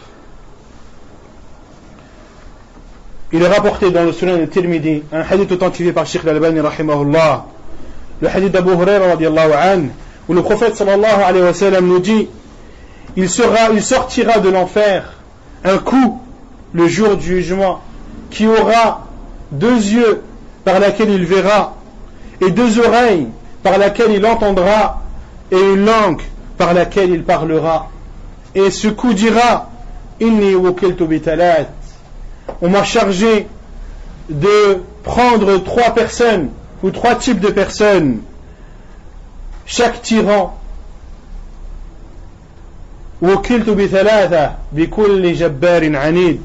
Il est rapporté dans le Sunan al-Tirmidhi, un hadith authentifié par Sheikh al-Albani rahimahullah, le hadith d'Abu Huraira radiallahu anhu, où le prophète sallallahu alayhi wa sallam nous dit il sortira de l'enfer un coup le jour du jugement qui aura 2 yeux par lesquels il verra, et 2 oreilles par lesquelles il entendra, et une langue par laquelle il parlera. Et ce coup dira Inni wukiltu bitalat. On m'a chargé de prendre 3 personnes ou 3 types de personnes, chaque tyran. Wukiltu bithalatha bikulli jabbarin anid.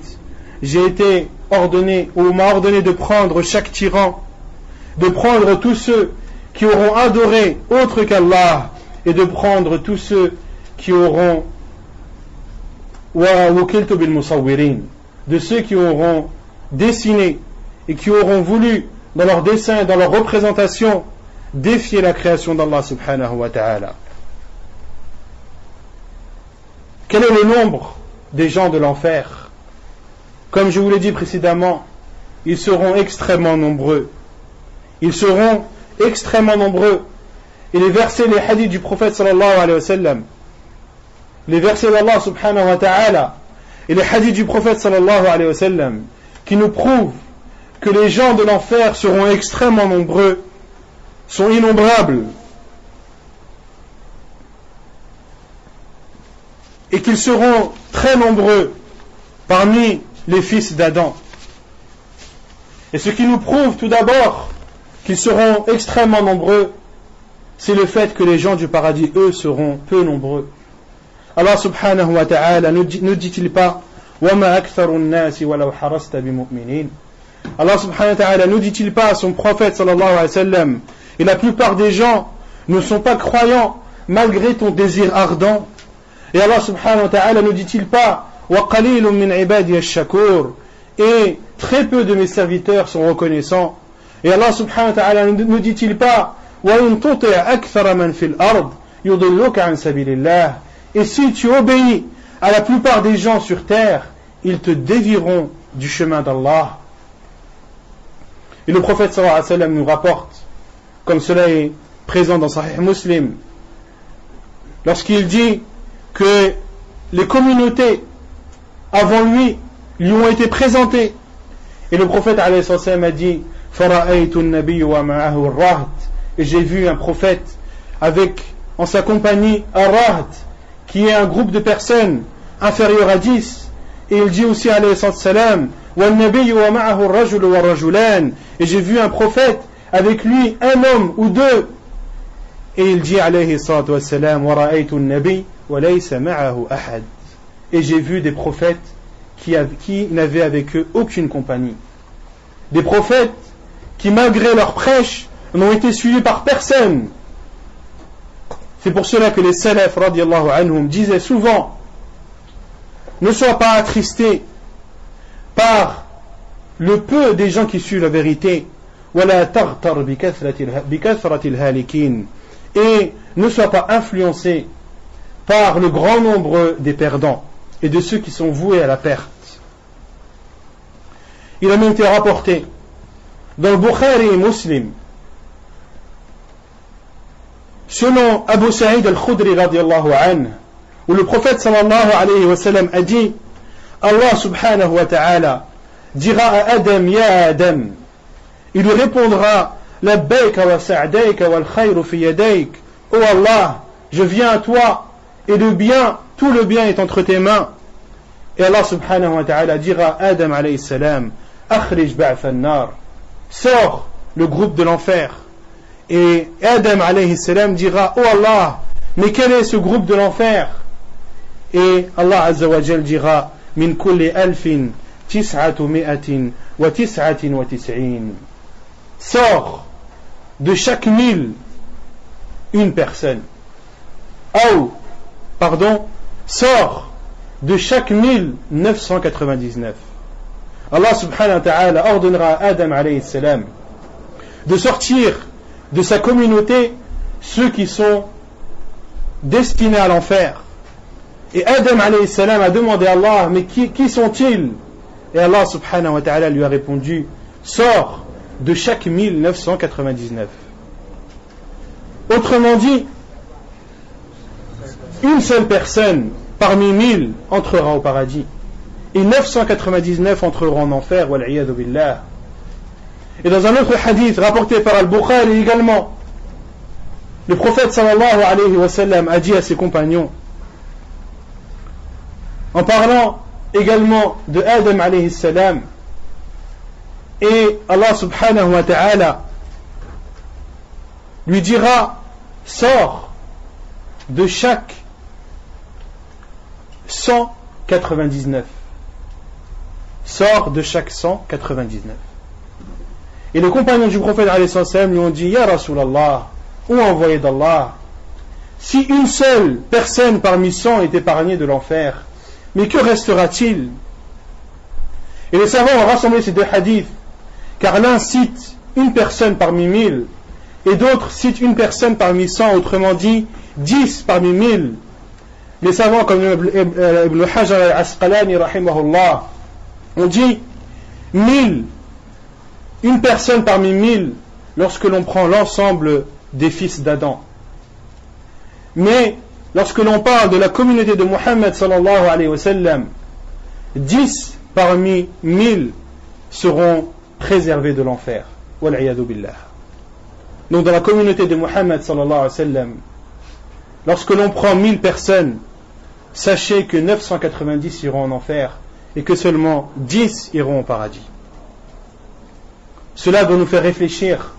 J'ai été ordonné, ou on m'a ordonné de prendre chaque tyran, de prendre tous ceux qui auront adoré autre qu'Allah, et de prendre tous ceux qui auront de ceux qui auront dessiné et qui auront voulu dans leur dessin, dans leur représentation, défier la création d'Allah subhanahu wa ta'ala. Quel est le nombre des gens de l'enfer? Comme je vous l'ai dit précédemment, ils seront extrêmement nombreux. Ils seront extrêmement nombreux. Et les versets, les hadiths du prophète sallallahu alayhi wa sallam, les versets d'Allah subhanahu wa ta'ala et les hadiths du prophète sallallahu alayhi wa sallam qui nous prouvent que les gens de l'enfer seront extrêmement nombreux, sont innombrables, et qu'ils seront très nombreux parmi les fils d'Adam. Et ce qui nous prouve tout d'abord qu'ils seront extrêmement nombreux, c'est le fait que les gens du paradis, eux, seront peu nombreux. Allah subhanahu wa ta'ala ne dit-il pas وَمَا أَكْثَرُ النَّاسِ وَلَوْ حَرَصْتَ بِمُؤْمِنِينَ. Allah subhanahu wa ta'ala ne dit-il pas à son prophète sallallahu alayhi wa sallam, et la plupart des gens ne sont pas croyants malgré ton désir ardent. Et Allah subhanahu wa ta'ala ne dit-il pas وَقَلِيلٌ مِّنْ عِبَادِيَ الشَّكُورِ, et très peu de mes serviteurs sont reconnaissants. Et Allah subhanahu wa ta'ala ne dit-il pas وَإِن تُطِعْ أَكْثَرَ مَنْ فِي الْأَرْضِ يُضِلُّكَ عَنْ سَبِيلِ اللَّهِ. Et si tu obéis à la plupart des gens sur terre, ils te dévieront du chemin d'Allah. Et le prophète sallallahu alayhi wa sallam nous rapporte, comme cela est présent dans Sahih Muslim, lorsqu'il dit que les communautés avant lui ont été présentées. Et le prophète alayhi wa sallam a dit فَرَأَيْتُ النَّبِيُّ وَمَعَهُ الرَّهْطِ. Et j'ai vu un prophète avec en sa compagnie un rahd, qui est un groupe de personnes inférieurs à 10. Et il dit aussi alayhi wa sallam وَالنَّبِيُّ وَمَعَهُ الرَّجُلُ وَالرَّجُلَانِ. Et j'ai vu un prophète avec lui un homme ou deux. Et il dit alayhi wa sallam وَرَأَيْتُ النَّبِيُّ وَلَيْسَ مَعَهُ أَحَدٌ. Et j'ai vu des prophètes qui n'avaient avec eux aucune compagnie. Des prophètes qui, malgré leur prêche, n'ont été suivis par personne. C'est pour cela que les salaf radiyallahu anhum disaient souvent: ne sois pas attristé par le peu des gens qui suivent la vérité, وَلَا تَغْتَرْ بِكَثْرَةِ الْهَالِكِينَ. Et ne sois pas influencé par le grand nombre des perdants et de ceux qui sont voués à la perte. Il a même été rapporté dans le Bukhari et Muslim, selon Abu Sa'id al-Khudri radiyallahu anhu, où le prophète sallallahu alayhi wa sallam a dit: Allah subhanahu wa ta'ala dira à Adam: Ya Adam. Il lui répondra: Labbayka wa sa'dayka wal khayru fi yadayk. Oh Allah, je viens à toi et le bien, tout le bien est entre tes mains. Et Allah subhanahu wa ta'ala dira à Adam alayhi salam: Akhrij ba'fa an-nar. Sors le groupe de l'enfer. Et Adam alayhi salam dira: Oh Allah, mais quel est ce groupe de l'enfer? Et Allah azza wa jal dira: Min kulli alfin tis'atu mi'atin wa tis'atin wa tis'in. Sors de chaque 1000 une personne. Sors de chaque 1999. Allah subhanahu wa ta'ala ordonnera à Adam alayhi salam de sortir de sa communauté ceux qui sont destinés à l'enfer. Et Adam alayhi salam a demandé à Allah: mais qui sont-ils? Et Allah subhanahu wa ta'ala lui a répondu: sors de chaque 1999. Autrement dit, une seule personne parmi 1000 entrera au paradis et 999 entreront en enfer, wal iyadu billah. Et dans un autre hadith rapporté par Al-Bukhari également, le prophète sallallahu alayhi wa sallam a dit à ses compagnons, en parlant également de Adam alayhi salam, et Allah subhanahu wa ta'ala lui dira: sors de chaque 199. Sors de chaque 199. Et les compagnons du prophète alayhi salam lui ont dit: Ya Rasulallah, ô envoyé d'Allah, si une seule personne parmi 100 est épargnée de l'enfer, mais que restera-t-il? Et les savants ont rassemblé ces deux hadiths, car l'un cite une personne parmi 1000 et d'autres citent une personne parmi 100, autrement dit 10 parmi 1000. Les savants comme Ibn Hajar al-Asqalani rahimahullah ont dit 1000, une personne parmi 1000 lorsque l'on prend l'ensemble des fils d'Adam. Mais lorsque l'on parle de la communauté de Muhammad sallallahu alayhi wa sallam, 10 parmi 1000 seront préservés de l'enfer. Wal iyadu billah. Donc dans la communauté de Muhammad sallallahu alayhi wa sallam, lorsque l'on prend 1000 personnes, sachez que 990 iront en enfer et que seulement 10 iront au paradis. Cela doit nous faire réfléchir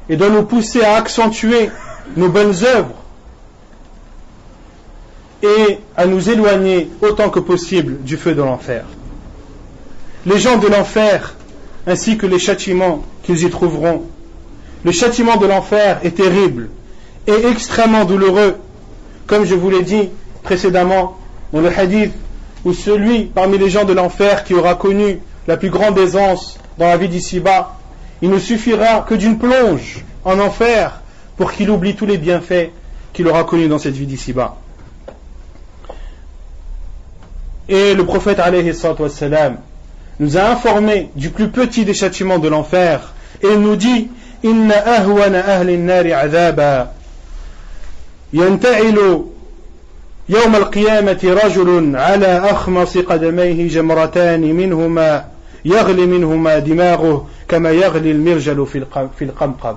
et doit nous pousser à accentuer nos bonnes œuvres et à nous éloigner autant que possible du feu de l'enfer. Les gens de l'enfer ainsi que les châtiments qu'ils y trouveront. Le châtiment de l'enfer est terrible et extrêmement douloureux, comme je vous l'ai dit précédemment dans le hadith, où celui parmi les gens de l'enfer qui aura connu la plus grande aisance dans la vie d'ici-bas, il ne suffira que d'une plonge en enfer pour qu'il oublie tous les bienfaits qu'il aura connus dans cette vie d'ici-bas. Et le prophète alayhi salatu wassalam nous a informé du plus petit des châtiments de l'enfer. Et il nous dit Inna ahwana ahli an-nari adhaba ينتعل يوم القيامة رجل على أخمص قدميه جمرتان منهما يغلي منهما دماغه كما يغلي المرجل في القمقم.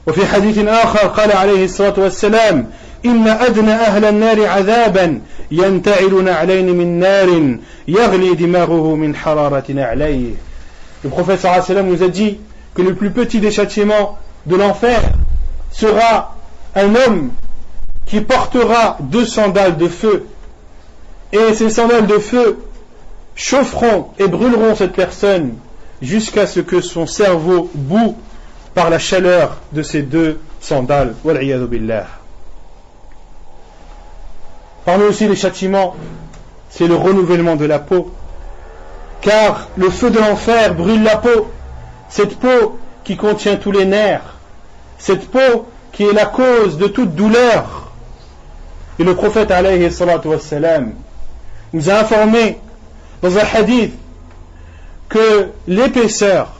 وفي حديث آخر قال عليه الصلاة والسلام إن أدنى أهل النار عذابا ينتعل نعلين من نار يغلي دماغه من حرارة نعليه. Le prophète sallallahu alayhi wa sallam nous a dit que le plus petit des châtiments de l'enfer sera un homme qui portera 2 sandales de feu, et ces sandales de feu chaufferont et brûleront cette personne jusqu'à ce que son cerveau bout par la chaleur de ces 2 sandales. Wal'iyadu billah. Parmi aussi les châtiments, c'est le renouvellement de la peau, car le feu de l'enfer brûle la peau, cette peau qui contient tous les nerfs, cette peau qui est la cause de toute douleur. Et le prophète alayhi salatu wassalam nous a informé dans un hadith que l'épaisseur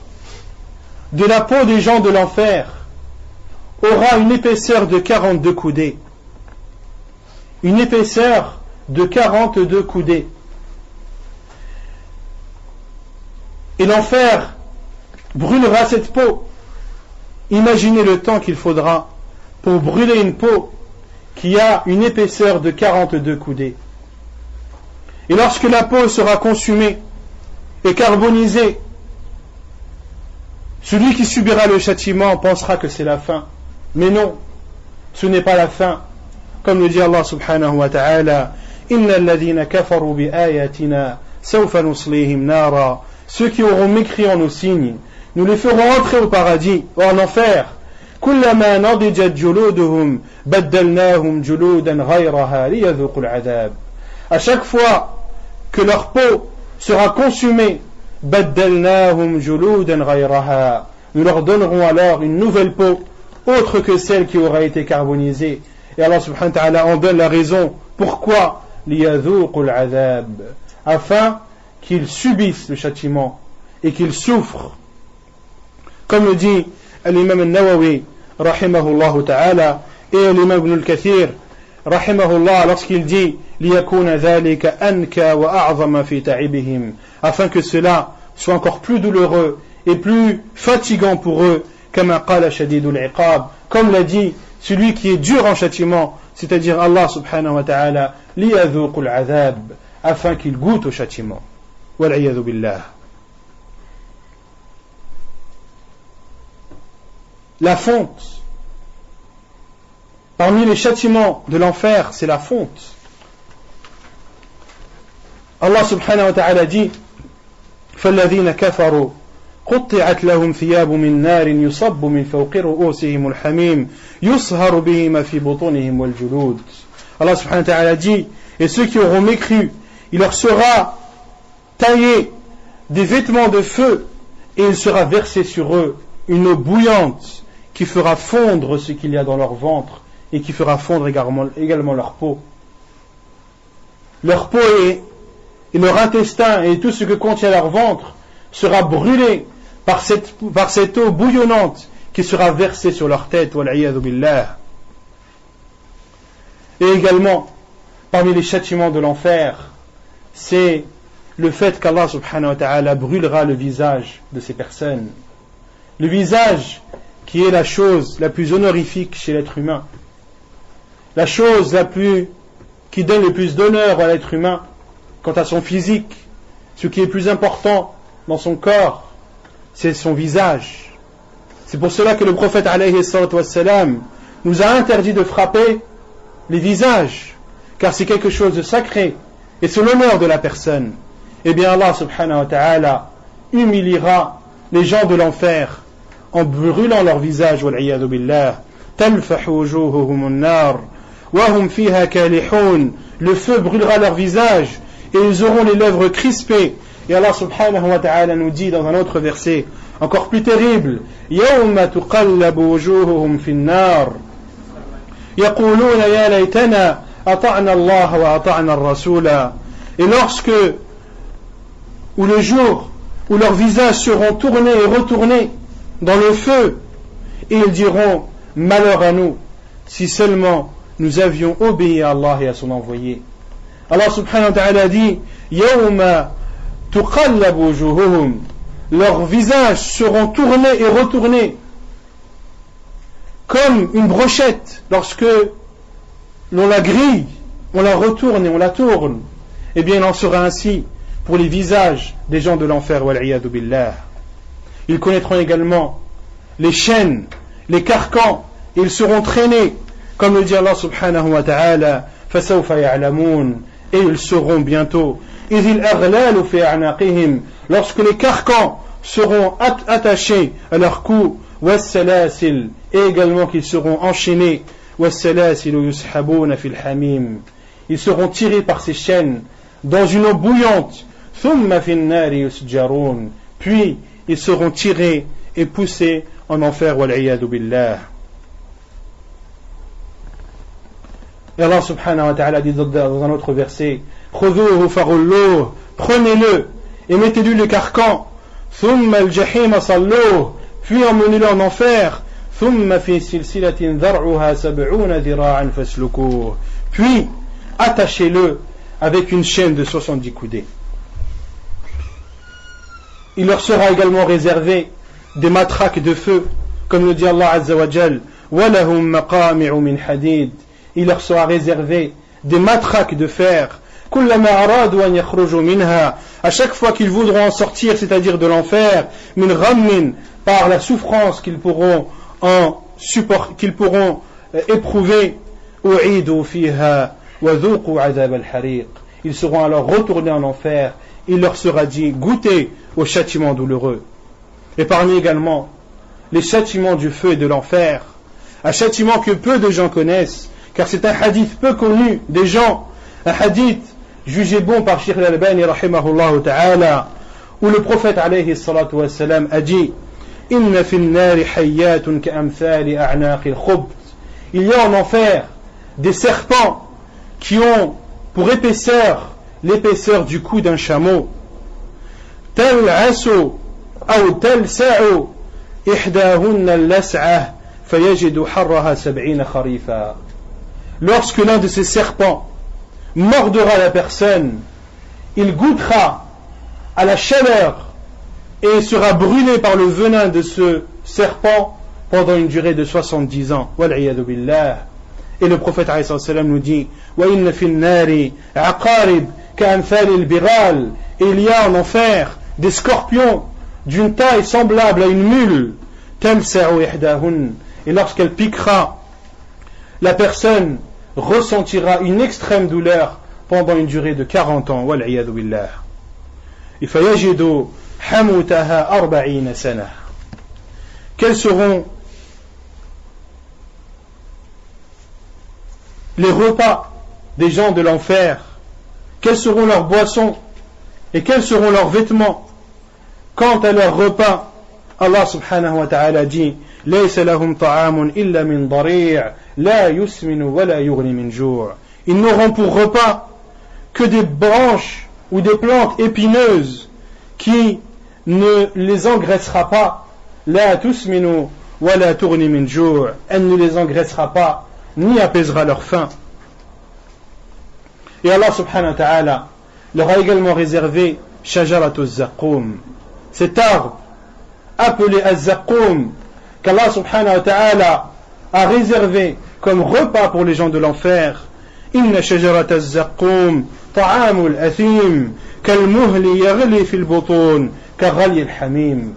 de la peau des gens de l'enfer aura une épaisseur de 42 coudées. Une épaisseur de 42 coudées. Et l'enfer brûlera cette peau. Imaginez le temps qu'il faudra pour brûler une peau qui a une épaisseur de 42 coudées. Et lorsque la peau sera consumée et carbonisée, celui qui subira le châtiment pensera que c'est la fin. Mais non, ce n'est pas la fin. Comme le dit Allah subhanahu wa ta'ala, Inna alladhina kafaru bi ayatina sawfa nuslihim nara. Ceux qui auront mécrit en nos signes, nous les ferons entrer au paradis ou en enfer. كلما نضجت جلودهم بدلناهم جلودا غيرها ليذوقوا العذاب. À chaque fois que leur peau sera consumée, بدلناهم جلودا غيرها, nous leur donnerons alors une nouvelle peau autre que celle qui aura été carbonisée. Et Allah subhanahu wa ta'ala en donne la raison. Pourquoi? ليذوقوا العذاب, afin qu'ils subissent le châtiment et qu'ils souffrent. Comme le dit l'imam al-Nawawi rahimahullah ta'ala et l'imam ibn al-Kathir rahimahullah lorsqu'il dit ليكون ذلك أنكى وأعظم في تعبهم, afin que cela soit encore plus douloureux et plus fatigant pour eux, كما قال شديد العقاب, comme l'a dit celui qui est dur en châtiment, c'est-à-dire Allah subhanahu wa ta'ala, ليذوقوا العذاب, afin qu'il goûte au châtiment. والعياذ بالله. La fonte. Parmi les châtiments de l'enfer, c'est la fonte. Allah subhanahu wa ta'ala dit فَالَّذِينَ كَفَرُوا قُطِّعَتْ لَهُمْ ثِيَابٌ مِّن نَّارٍ يُصَبُّ مِنْ فَوْقِ رُؤُوسِهِمُ الْحَمِيمُ يُصْهَرُ بِهِ مَا فِي بُطُونِهِمْ وَالْجُلُودِ. Allah subhanahu wa ta'ala dit, et ceux qui auront mécru, il leur sera taillé des vêtements de feu et il sera versé sur eux une eau bouillante qui fera fondre ce qu'il y a dans leur ventre et qui fera fondre également leur peau. Leur peau et leur intestin et tout ce que contient leur ventre sera brûlé par cette eau bouillonnante qui sera versée sur leur tête. Wal'iyadu billah. Et également, parmi les châtiments de l'enfer, c'est le fait qu'Allah subhanahu wa ta'ala brûlera le visage de ces personnes. Le visage qui est la chose la plus honorifique chez l'être humain. La chose qui donne le plus d'honneur à l'être humain quant à son physique. Ce qui est plus important dans son corps, c'est son visage. C'est pour cela que le prophète alayhi salatu wassalam nous a interdit de frapper les visages, car c'est quelque chose de sacré et c'est l'honneur de la personne. Eh bien Allah subhanahu wa ta'ala humiliera les gens de l'enfer en brûlant leur visage, wal'iyadu billah. Talfahu wujuhuhum an-nar wa hum fiha kalihun. Le feu brûlera leur visage et ils auront les lèvres crispées. Et Allah subhanahu wa ta'ala nous dit dans un autre verset encore plus terrible, yawma tuqallabu wujuhuhum fi an-nar yaquluna ya laytana ata'na Allah wa ata'na ar-rasula. Et lorsque, ou le jour où leurs visages seront tournés et retournés dans le feu, et ils diront, malheur à nous, si seulement nous avions obéi à Allah et à son envoyé. Allah subhanahu wa ta'ala dit, Yawma tuqallabu wujuhuhum, leurs visages seront tournés et retournés comme une brochette lorsque l'on la grille, on la retourne et on la tourne. Eh bien il en sera ainsi pour les visages des gens de l'enfer, wal-iyadu billah. Ils connaîtront également les chaînes, les carcans, et ils seront traînés, comme le dit Allah subhanahu wa ta'ala, fasawfa ya'lamun, et ils sauront bientôt, idhil aghlalu fi a'naqihim, lorsque les carcans seront attachés à leur cou, wassalasil, et également qu'ils seront enchaînés, wassalasilu yushabuna fil hamim, ils seront tirés par ces chaînes dans une eau bouillante, thumma fin nari yusjarun, puis ils seront tirés et poussés en enfer, wal-iyadu billah. Et Allah subhanahu wa ta'ala dit dans un autre verset, khudhuhu farulluh, prenez-le et mettez-lui le carcan, thumma al-jahima salluh, puis emmenez-le en enfer, thumma fi silsilatin dhar'uha sab'una dhira'an faslukuh, puis attachez-le avec une chaîne de 70 coudées. Il leur sera également réservé des matraques de feu, comme le dit Allah Azza wa Jal, وَلَهُمْ مَقَامِعُ مِنْ حَدِيدٍ, il leur sera réservé des matraques de fer, كُلَّمَا أَرَادُوا أَنْ يَخْرُجُوا مِنْهَا, à chaque fois qu'ils voudront en sortir, c'est-à-dire de l'enfer, مِنْ غَمٍ, par la souffrance qu'ils pourront éprouver, أُعِيدُوا فِيهَا وَذُوقُوا عَذَابَ الْحَرِيقِ, ils seront alors retournés en enfer, il leur sera dit, goûtez au châtiment douloureux. Et parmi également les châtiments du feu et de l'enfer, un châtiment que peu de gens connaissent, car c'est un hadith peu connu des gens, un hadith jugé bon par Sheikh al-Albani rahimahullah ta'ala, où le prophète alayhi salatu wassalam a dit, inna fi an-nari hayyatun ka'amthali a'naq al-khubt, il y a en enfer des serpents qui ont pour épaisseur l'épaisseur du cou d'un chameau, tal'asu aw talsa'u ihdahunna al-las'ah fayajidu harraha 70 kharifa. Lorsque l'un de ces serpents mordra la personne, il goûtera à la chaleur et sera brûlé par le venin de ce serpent pendant une durée de 70 ans. Wal-iyadu billah. Et le prophète alayhi salam nous dit, wa inna fi an-nari aqarib ka'amthali al-bighal, et il y a en enfer des scorpions d'une taille semblable à une mule, talsa'u ihdahun, et lorsqu'elle piquera, la personne ressentira une extrême douleur pendant une durée de 40 ans. Wal-iyadu billah. Fayajidu hamutaha 40 sana. Quels seront les repas des gens de l'enfer? Quelles seront leurs boissons et quels seront leurs vêtements? Quant à leurs repas, Allah subhanahu wa ta'ala dit, laysa lahum ta'amun illa min dari' la yusminu wa la yughni min ju'. Ils n'auront pour repas que des branches ou des plantes épineuses qui ne les engraissera pas, la tusminu wa la tughni min ju'. Elle ne les engraissera pas ni apaisera leur faim. Et Allah subhanahu wa ta'ala leur a également réservé shajaratu zaqqum, cet arbre appelé az-zaqqum qu'Allah subhanahu wa ta'ala a réservé comme repas pour les gens de l'enfer. Inna shajarata az-zaqqum ta'amul athim kalmuhli yaghli fil butun kaghali al-hamim.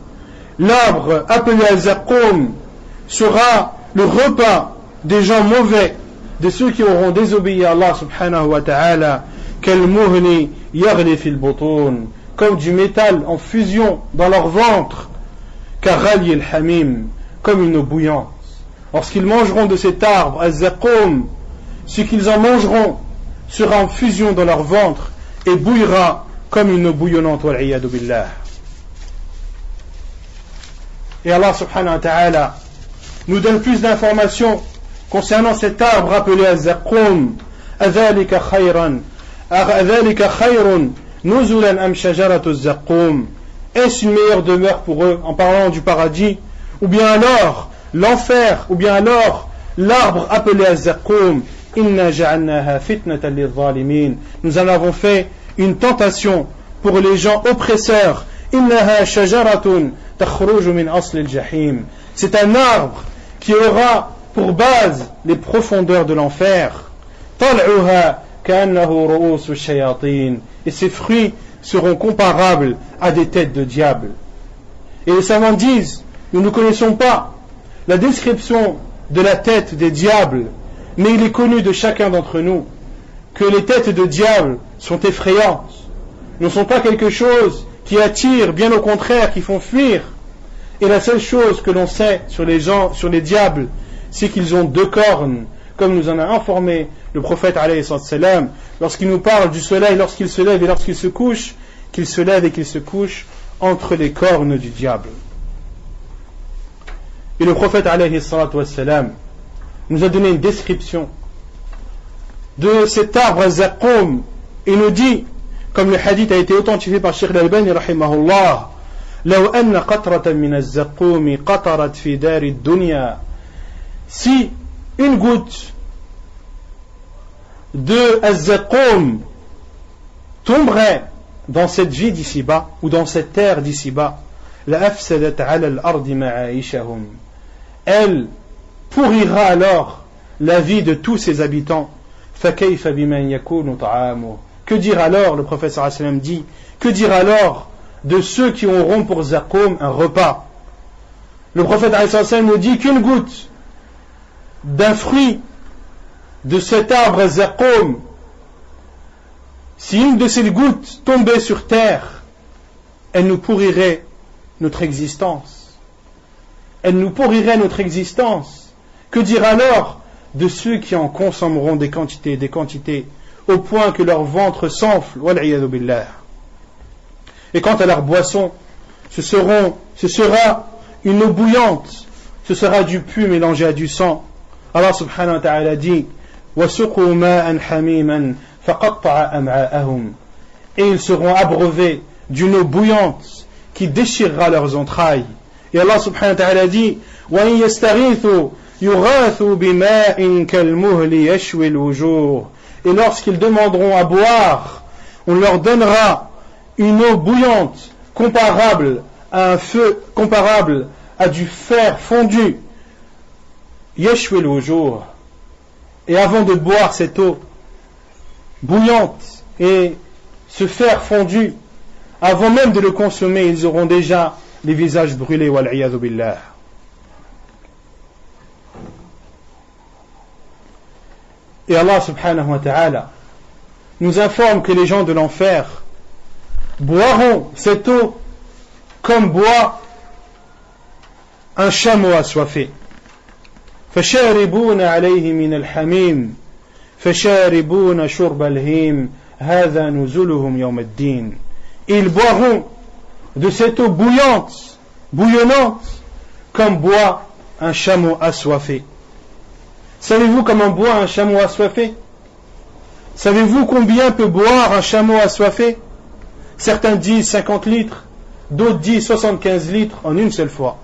L'arbre appelé az-zaqqum sera le repas des gens mauvais, de ceux qui auront désobéi à Allah subhanahu wa ta'ala, kalmuhli yaghli fil butun, comme du métal en fusion dans leur ventre, kaghali al-hamim, comme une eau bouillante. Lorsqu'ils mangeront de cet arbre, az-zaqqum, ce qu'ils en mangeront sera en fusion dans leur ventre et bouillera comme une eau bouillonnante. Wal-iyadu billah. Et Allah subhanahu wa ta'ala nous donne plus d'informations concernant cet arbre appelé az-zaqqum. Adhalika khayran أَذَلِكَ خَيْرٌ نُزُلًا أَمْ شَجَرَةُ الزَّقُّومِ. Est-ce une meilleure demeure pour eux en parlant du paradis, ou bien alors l'enfer, ou bien alors l'arbre appelé Az-Zaqqum? Inna ja'alnaha fitnatan lil-zalimin. Nous en avons fait une tentation pour les gens oppresseurs. Innaha shajaratun takhruju min asli al-jahim. C'est un arbre qui aura pour base les profondeurs de l'enfer. Tal'uha ka'annahu ru'usu ash-shayatin. Et ses fruits seront comparables à des têtes de diable. Et les savants disent, nous ne connaissons pas la description de la tête des diables, mais il est connu de chacun d'entre nous que les têtes de diable sont effrayantes, ne sont pas quelque chose qui attire, bien au contraire, qui font fuir. Et la seule chose que l'on sait sur les gens, sur les diables, c'est qu'ils ont 2 cornes, comme nous en a informé le prophète alayhi salam, lorsqu'il nous parle du soleil, lorsqu'il se lève et lorsqu'il se couche, qu'il se lève et qu'il se couche entre les cornes du diable. Et le prophète alayhi salam nous a donné une description de cet arbre Zaqqum. Il nous dit, comme le hadith a été authentifié par Cheikh Al-Albani rahimahullah, لو أن قطرة من الزقوم قطرت في دار الدنيا. Si une goutte de Az-Zaqqum tomberait dans cette vie d'ici-bas ou dans cette terre d'ici-bas, لأفسدت على الأرض معايشهم. Elle pourrira alors la vie de tous ses habitants. فكيف بمن يكون طعامه. Que dire alors, le prophète sallallahu alayhi wa sallam dit, que dire alors de ceux qui auront pour Zaqqum un repas? Le prophète sallallahu alayhi wa sallam nous dit qu'une goutte d'un fruit de cet arbre Zaqqum, si une de ces gouttes tombait sur terre, elle nous pourrirait notre existence. Elle nous pourrirait notre existence. Que dire alors de ceux qui en consommeront des quantités, au point que leur ventre s'enfle, wal'iyadu billah. Et quant à leur boisson, ce sera une eau bouillante, ce sera du pu mélangé à du sang. Allah subhanahu wa ta'ala dit, وَسُقُوا مَاءً حَمِيمًا فَقَطَّعَ أَمْعَاءَهُمْ. Et ils seront abreuvés d'une eau bouillante qui déchirera leurs entrailles. Et Allah subhanahu wa ta'ala dit, وَإِن يَسْتَغِيثُوا يُغَاثُوا بِمَاءٍ كَالْمُهْلِ يَشْوِي الْوُجُوهِ. Et lorsqu'ils demanderont à boire, on leur donnera une eau bouillante comparable à un feu, comparable à du fer fondu. Yashwi al-wujuh. Et avant de boire cette eau bouillante et ce fer fondu, avant même de le consommer, ils auront déjà les visages brûlés, wal-iyadhu billah. Et Allah subhanahu wa ta'ala nous informe que les gens de l'enfer boiront cette eau comme boit un chameau assoiffé. فشاربون عليه من الحميم فشاربون شرب الهيم هذا نزلهم يوم الدين. Ils boiront de cette eau bouillonnante comme boit un chameau assoiffé. Savez-vous comment boit un chameau assoiffé? Savez-vous combien peut boire un chameau assoiffé? Certains disent 50 litres, d'autres disent 75 litres en une seule fois.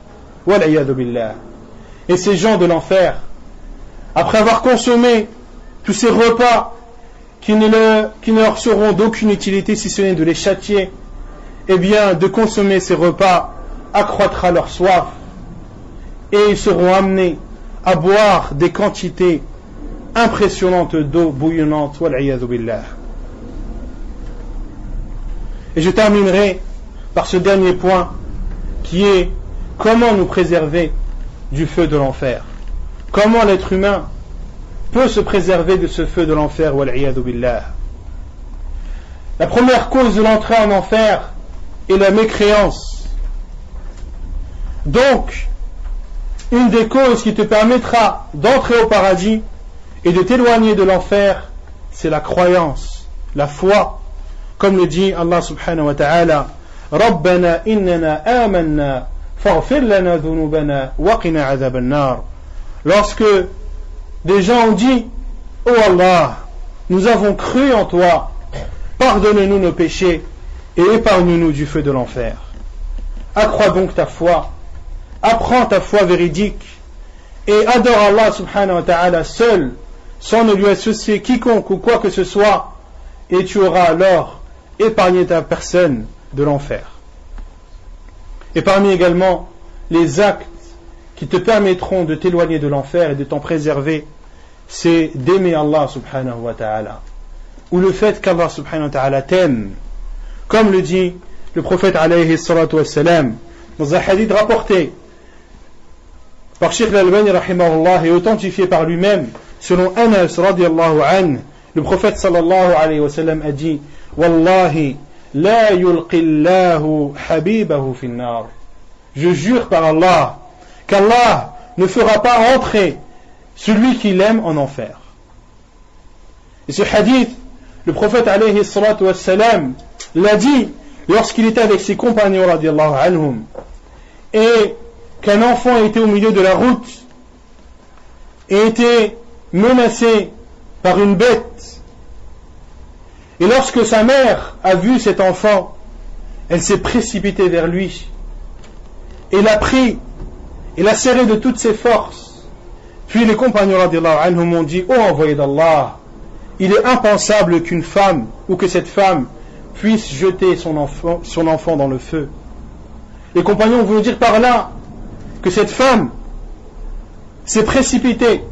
Wal'iyadu billah. Et ces gens de l'enfer, après avoir consommé tous ces repas qui ne leur seront d'aucune utilité si ce n'est de les châtier, eh bien de consommer ces repas accroîtra leur soif et ils seront amenés à boire des quantités impressionnantes d'eau bouillonnante. Wal'iyadu billah. Et je terminerai par ce dernier point qui est comment nous préserver du feu de l'enfer. Comment l'être humain peut se préserver de ce feu de l'enfer, wal'iyadu billah. La première cause de l'entrée en enfer est la mécréance. Donc, une des causes qui te permettra d'entrer au paradis et de t'éloigner de l'enfer, c'est la croyance, la foi. Comme le dit Allah subhanahu wa ta'ala, Rabbana innana amanna faghfir lana dhunubana wa qina adhaban nar. Lorsque des gens ont dit, oh Allah, nous avons cru en toi, pardonne-nous nos péchés et épargne-nous du feu de l'enfer. Accrois donc ta foi, apprends ta foi véridique et adore Allah subhanahu wa ta'ala seul, sans ne lui associer quiconque ou quoi que ce soit, et tu auras alors épargné ta personne de l'enfer. Et parmi également les actes qui te permettront de t'éloigner de l'enfer et de t'en préserver, c'est d'aimer Allah subhanahu wa ta'ala, ou le fait qu'Allah subhanahu wa ta'ala t'aime, comme le dit le prophète alayhi salatu wassalam dans un hadith rapporté par Sheikh al-Albani rahimahullah et authentifié par lui-même selon Anas radiyallahu anhu. Le prophète sallallahu alayhi wa sallam a dit: Wallahi la yulqillahu habibahu fin nar. Je jure par Allah qu'Allah ne fera pas entrer celui qui l'aime en enfer. Et ce hadith, le prophète alayhi salatu wassalam l'a dit lorsqu'il était avec ses compagnons radiyallahu anhum et qu'un enfant était au milieu de la route et était menacé par une bête. Et lorsque sa mère a vu cet enfant, elle s'est précipitée vers lui et l'a pris et l'a serré de toutes ses forces. Puis les compagnons radiyallahu anhum ont dit: ô envoyé d'Allah, il est impensable qu'une femme ou que cette femme puisse jeter son enfant dans le feu. Les compagnons voulaient dire par là que cette femme s'est précipitée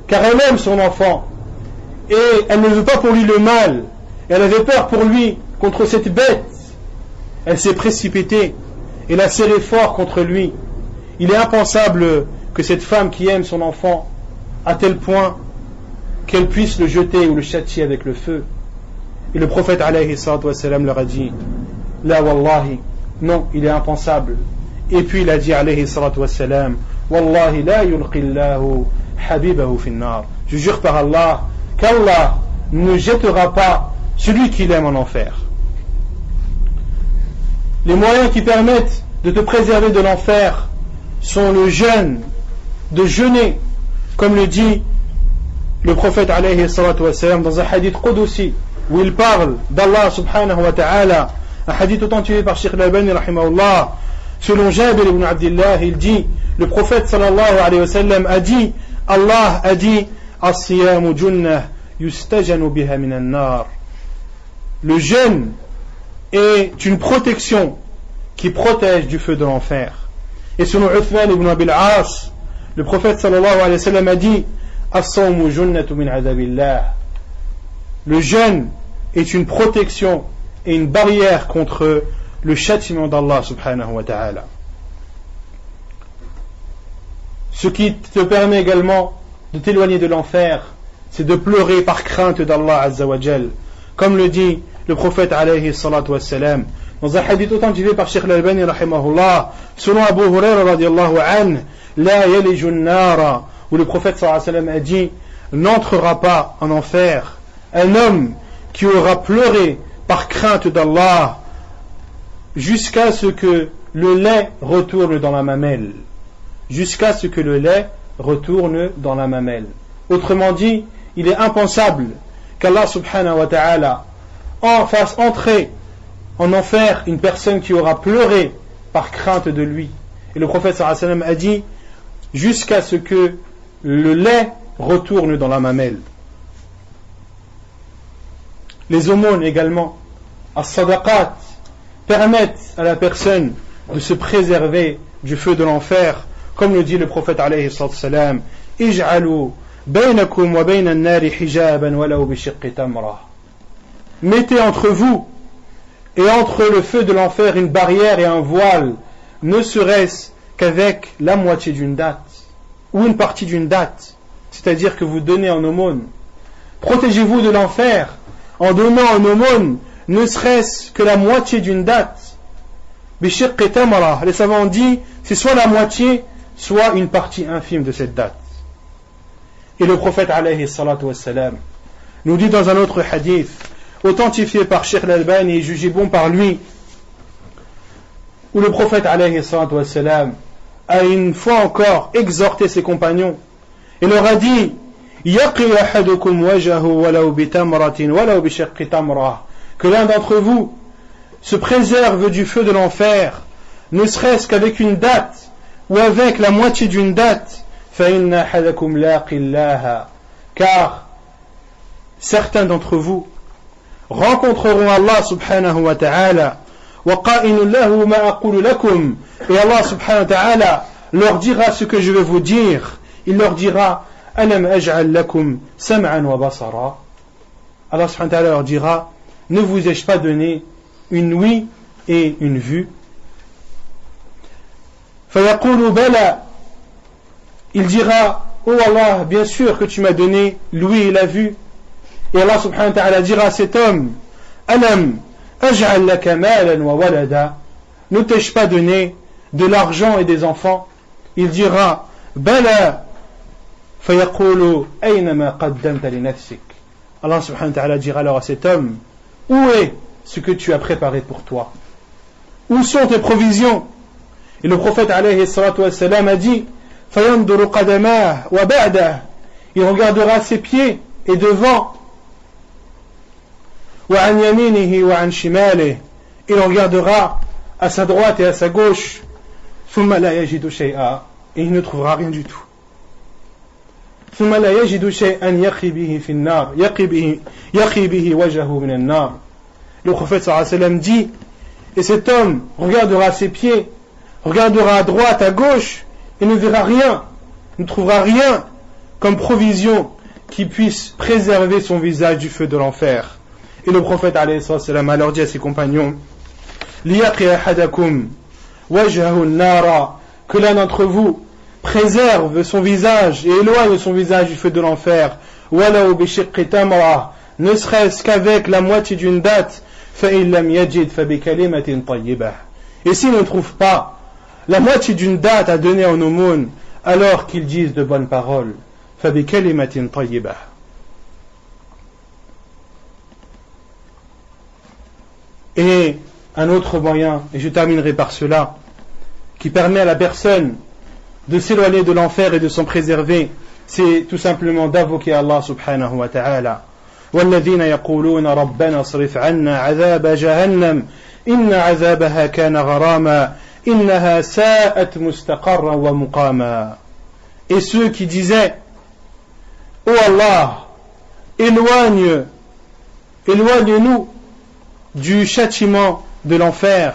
car elle aime son enfant et elle ne veut pas pour lui le mal. Elle avait peur pour lui contre cette bête. Elle s'est précipitée et l'a serré fort contre lui. Il est impensable que cette femme qui aime son enfant à tel point qu'elle puisse le jeter ou le châtier avec le feu. Et le prophète alayhi salatu wassalam leur a dit: la wallahi, non, il est impensable. Et puis il a dit alayhi salatu wassalam: wallahi la yulqillahu habibahu fin nar. Je jure par Allah qu'Allah ne jettera pas celui qu'il aime en enfer. Les moyens qui permettent de te préserver de l'enfer sont le jeûne, de jeûner, comme le dit le prophète alayhi salatu wassalam dans un hadith qudusi où il parle d'Allah subhanahu wa ta'ala, un hadith authentifié par Sheikh al-Albani rahimahullah. Selon Jabir ibn Abdillah, il dit, le prophète sallallahu alayhi wa sallam a dit, Allah a dit: as-siyamu junnah yustajanu biha minan nar. Le jeûne est une protection qui protège du feu de l'enfer. Et selon Uthman ibn Abil As, le prophète sallallahu alayhi wa sallam a dit: as-sawmu junnatu min adabillah. Le jeûne est une protection et une barrière contre le châtiment d'Allah subhanahu wa ta'ala. Ce qui te permet également de t'éloigner de l'enfer, c'est de pleurer par crainte d'Allah azza wa jal, comme le dit le prophète alayhi salatu wassalam dans un hadith authentifié par Sheikh al-Albani rahimahullah, selon Abu Hurairah radiyallahu anhu: la yalijun nara, où le prophète sallallahu alayhi wa sallam a dit: n'entrera pas en enfer un homme qui aura pleuré par crainte d'Allah jusqu'à ce que le lait retourne dans la mamelle. Jusqu'à ce que le lait retourne dans la mamelle. Autrement dit, il est impensable qu'Allah subhanahu wa ta'ala fasse entrer en enfer une personne qui aura pleuré par crainte de lui. Et le prophète sallallahu alayhi wa sallam a dit: jusqu'à ce que le lait retourne dans la mamelle. Les aumônes également, as-sadaqat, permettent à la personne de se préserver du feu de l'enfer, comme le dit le prophète alayhi salatu wassalam: ij'alu baynakum wa bayna an-nari hijaban walaw bi shiqqi tamra. Mettez entre vous et entre le feu de l'enfer une barrière et un voile, ne serait-ce qu'avec la moitié d'une date ou une partie d'une date, c'est-à-dire que vous donnez en aumône. Protégez-vous de l'enfer en donnant en aumône ne serait-ce que la moitié d'une date. Bishiqqi tamra, les savants ont dit, c'est soit la moitié, soit une partie infime de cette date. Et le prophète alayhi salatu wassalam nous dit dans un autre hadith authentifié par Sheikh al-Albani et jugé bon par lui, où le prophète alayhi salatu wassalam a une fois encore exhorté ses compagnons et leur a dit: yaqi ahadukum wajhahu walau bi tamratin walau bi shiqqi tamra, que l'un d'entre vous se préserve du feu de l'enfer, ne serait-ce qu'avec une date ou avec la moitié d'une date, car certains d'entre vous rencontreront Allah subhanahu wa ta'ala, et Allah subhanahu wa ta'ala leur dira ce que je vais vous dire. Il leur dira Alam aj'al lakum sam'an wa basara. Allah subhanahu wa ta'ala leur dira, ne vous ai-je pas donné une ouïe et une vue? Fayaqulu bala. Il dira, oh Allah, bien sûr que tu m'as donné l'ouïe et la vue. Et Allah subhanahu wa ta'ala dira à cet homme, Alam aj'al laka malan wa walada. Ne t'ai-je pas donné de l'argent et des enfants? Il dira, bala. Fayaqulu ayna ma qaddamta li nafsik. Allah subhanahu wa ta'ala dira alors à cet homme, où est ce que tu as préparé pour toi? Où sont tes provisions? Et le prophète alayhi salatu wassalam a dit, fayanduru qadamah wa ba'dah. Il regardera ses pieds et devant. Wa an yaminihi wa an shimalih. Il regardera à sa droite et à sa gauche. Thumma la yajidu shay'a. Et il ne trouvera rien du tout. ثم لا يجد شيئا يقي به في النار يقي به وجهه من النار. Le prophète sallallahu alayhi wa sallam dit, et cet homme regardera ses pieds, regardera à droite, à gauche, et ne verra rien, ne trouvera rien comme provision qui puisse préserver son visage du feu de l'enfer. Et le prophète alayhi sallam alors dit à ses compagnons, liyaqi ahadakum wajhahu an-nara, que l'un d'entre vous préserve son visage et éloigne son visage du feu de l'enfer, walaw bi shiqqi tamra, ne serait-ce qu'avec la moitié d'une date, fa in lam yajid fa bi kalimatin tayyibah. Et s'il ne trouve pas la moitié d'une date à donner en aumône, alors qu'ils disent de bonnes paroles, fa bi kalimatin tayyibah. Et un autre moyen, et je terminerai par cela, qui permet à la personne de s'éloigner de l'enfer et de s'en préserver, c'est tout simplement d'invoquer Allah subhanahu wa ta'ala. وَالَّذِينَ يَقُولُونَ رَبَّنَا اصْرِفْ عَنَّا عَذَابَ جَهَنَّمَ إِنَّ عَذَابَهَا كَانَ غَرَامًا إِنَّهَا سَاءَتْ مُسْتَقَرًّا وَمُقَامًا. Et ceux qui disaient, ô Allah, éloigne-nous du châtiment de l'enfer.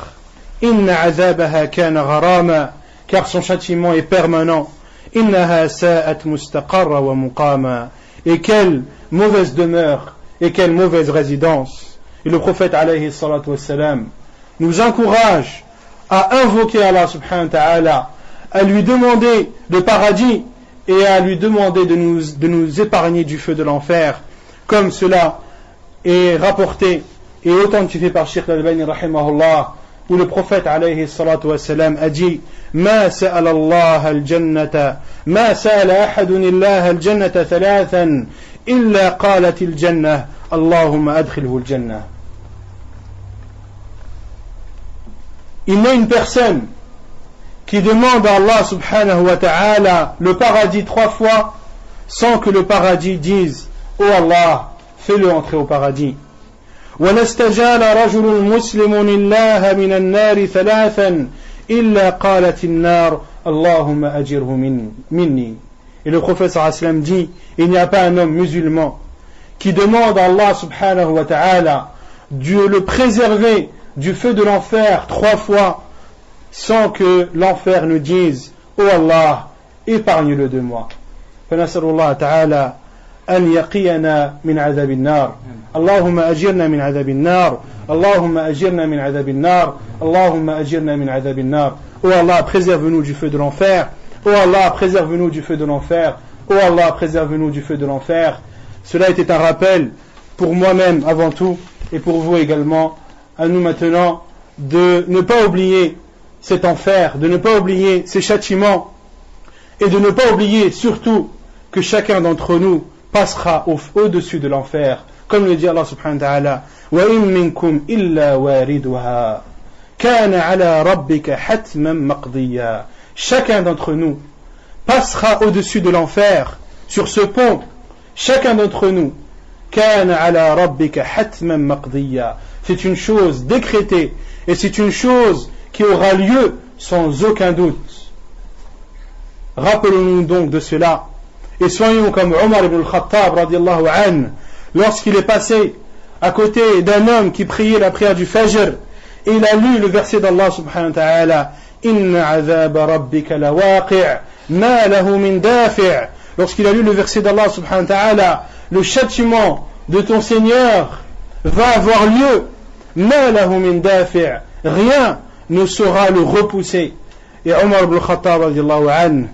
Inna azabaha kana gharama, car son châtiment est permanent. Innaha sa'at mustaqarra wa muqama. Et quelle mauvaise demeure et quelle mauvaise résidence. Et le prophète alayhi salatu wassalam nous encourage à invoquer Allah subhanahu wa ta'ala, à lui demander le paradis et à lui demander de nous épargner du feu de l'enfer, comme cela est rapporté et authentifié par Cheikh Al-Albani rahimahullah, où le prophète alayhi salatu wassalam a dit, ما سأل الله الجنة ما سأل أحد الله الجنة ثلاثا إلا قالت الجنة اللهم أدخله الجنة. Il n'est une personne qui demande à Allah subhanahu wa ta'ala le paradis 3 fois sans que le paradis dise, oh Allah, fais-le entrer au paradis. ولا استجال رجل مسلم الله من النار ثلاثا إلا قالت النار اللهم أجره مني. Et le prophète sallallahu alayhi wa sallam dit, il n'y a pas un homme musulman qui demande à Allah subhanahu wa ta'ala de le préserver du feu de l'enfer 3 fois sans que l'enfer ne dise, oh Allah, épargne-le de moi. فنسأل الله تعالى أن يقينا من عذاب النار. اللهم أجرنا من عذاب النار. اللهم أجرنا من عذاب النار. اللهم أجرنا من عذاب النار. Oh Allah, préserve-nous du feu de l'enfer. Oh Allah, préserve-nous du feu de l'enfer. Oh Allah, préserve-nous du feu de l'enfer. Cela était un rappel pour moi-même avant tout et pour vous également, à nous maintenant de ne pas oublier cet enfer, de ne pas oublier ces châtiments et de ne pas oublier surtout que chacun d'entre nous passera au-dessus de l'enfer, comme le dit Allah subhanahu wa ta'ala, وَإِن مِّنكُمْ إِلَّا وَارِدُهَا كَانَ عَلَى رَبِّكَ حَتْمًا مَقْضِيًّا. Chacun d'entre nous passera au-dessus de l'enfer sur ce pont. Chacun d'entre nous, كان على ربك حتما مقضيا. C'est une chose décrétée et c'est une chose qui aura lieu sans aucun doute. Rappelons-nous donc de cela et soyons comme Omar ibn al-Khattab radiallahu anhu lorsqu'il est passé à côté d'un homme qui priait la prière du Fajr et il a lu le verset d'Allah subhanahu wa ta'ala Inna azab rabbika lawaqi' ma lahu min dafi'. Lorsqu'il a lu le verset d'Allah subhanahu wa ta'ala, le châtiment de ton Seigneur va avoir lieu, ma lahu min dafi', rien ne saura le repousser. Et Omar ibn al-Khattab radiallahu anhu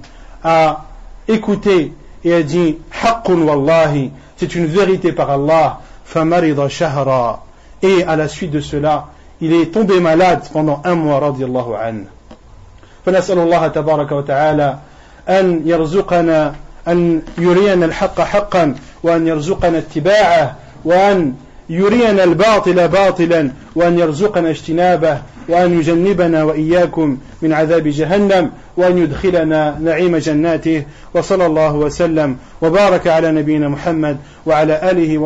a écouté et a dit haqqun wallahi, c'est une vérité par Allah, famarida shahra, et à la suite de cela il est tombé malade pendant 1 mois radiallahu anhu. فنسأل الله تبارك وتعالى أن يرزقنا أن يرينا الحق حقا وأن يرزقنا اتباعه وأن يرينا الباطل باطلا وأن يرزقنا اجتنابه وأن يجنبنا وإياكم من عذاب جهنم وأن يدخلنا نعيم جناته وصلى الله وسلم وبارك على نبينا محمد وعلى آله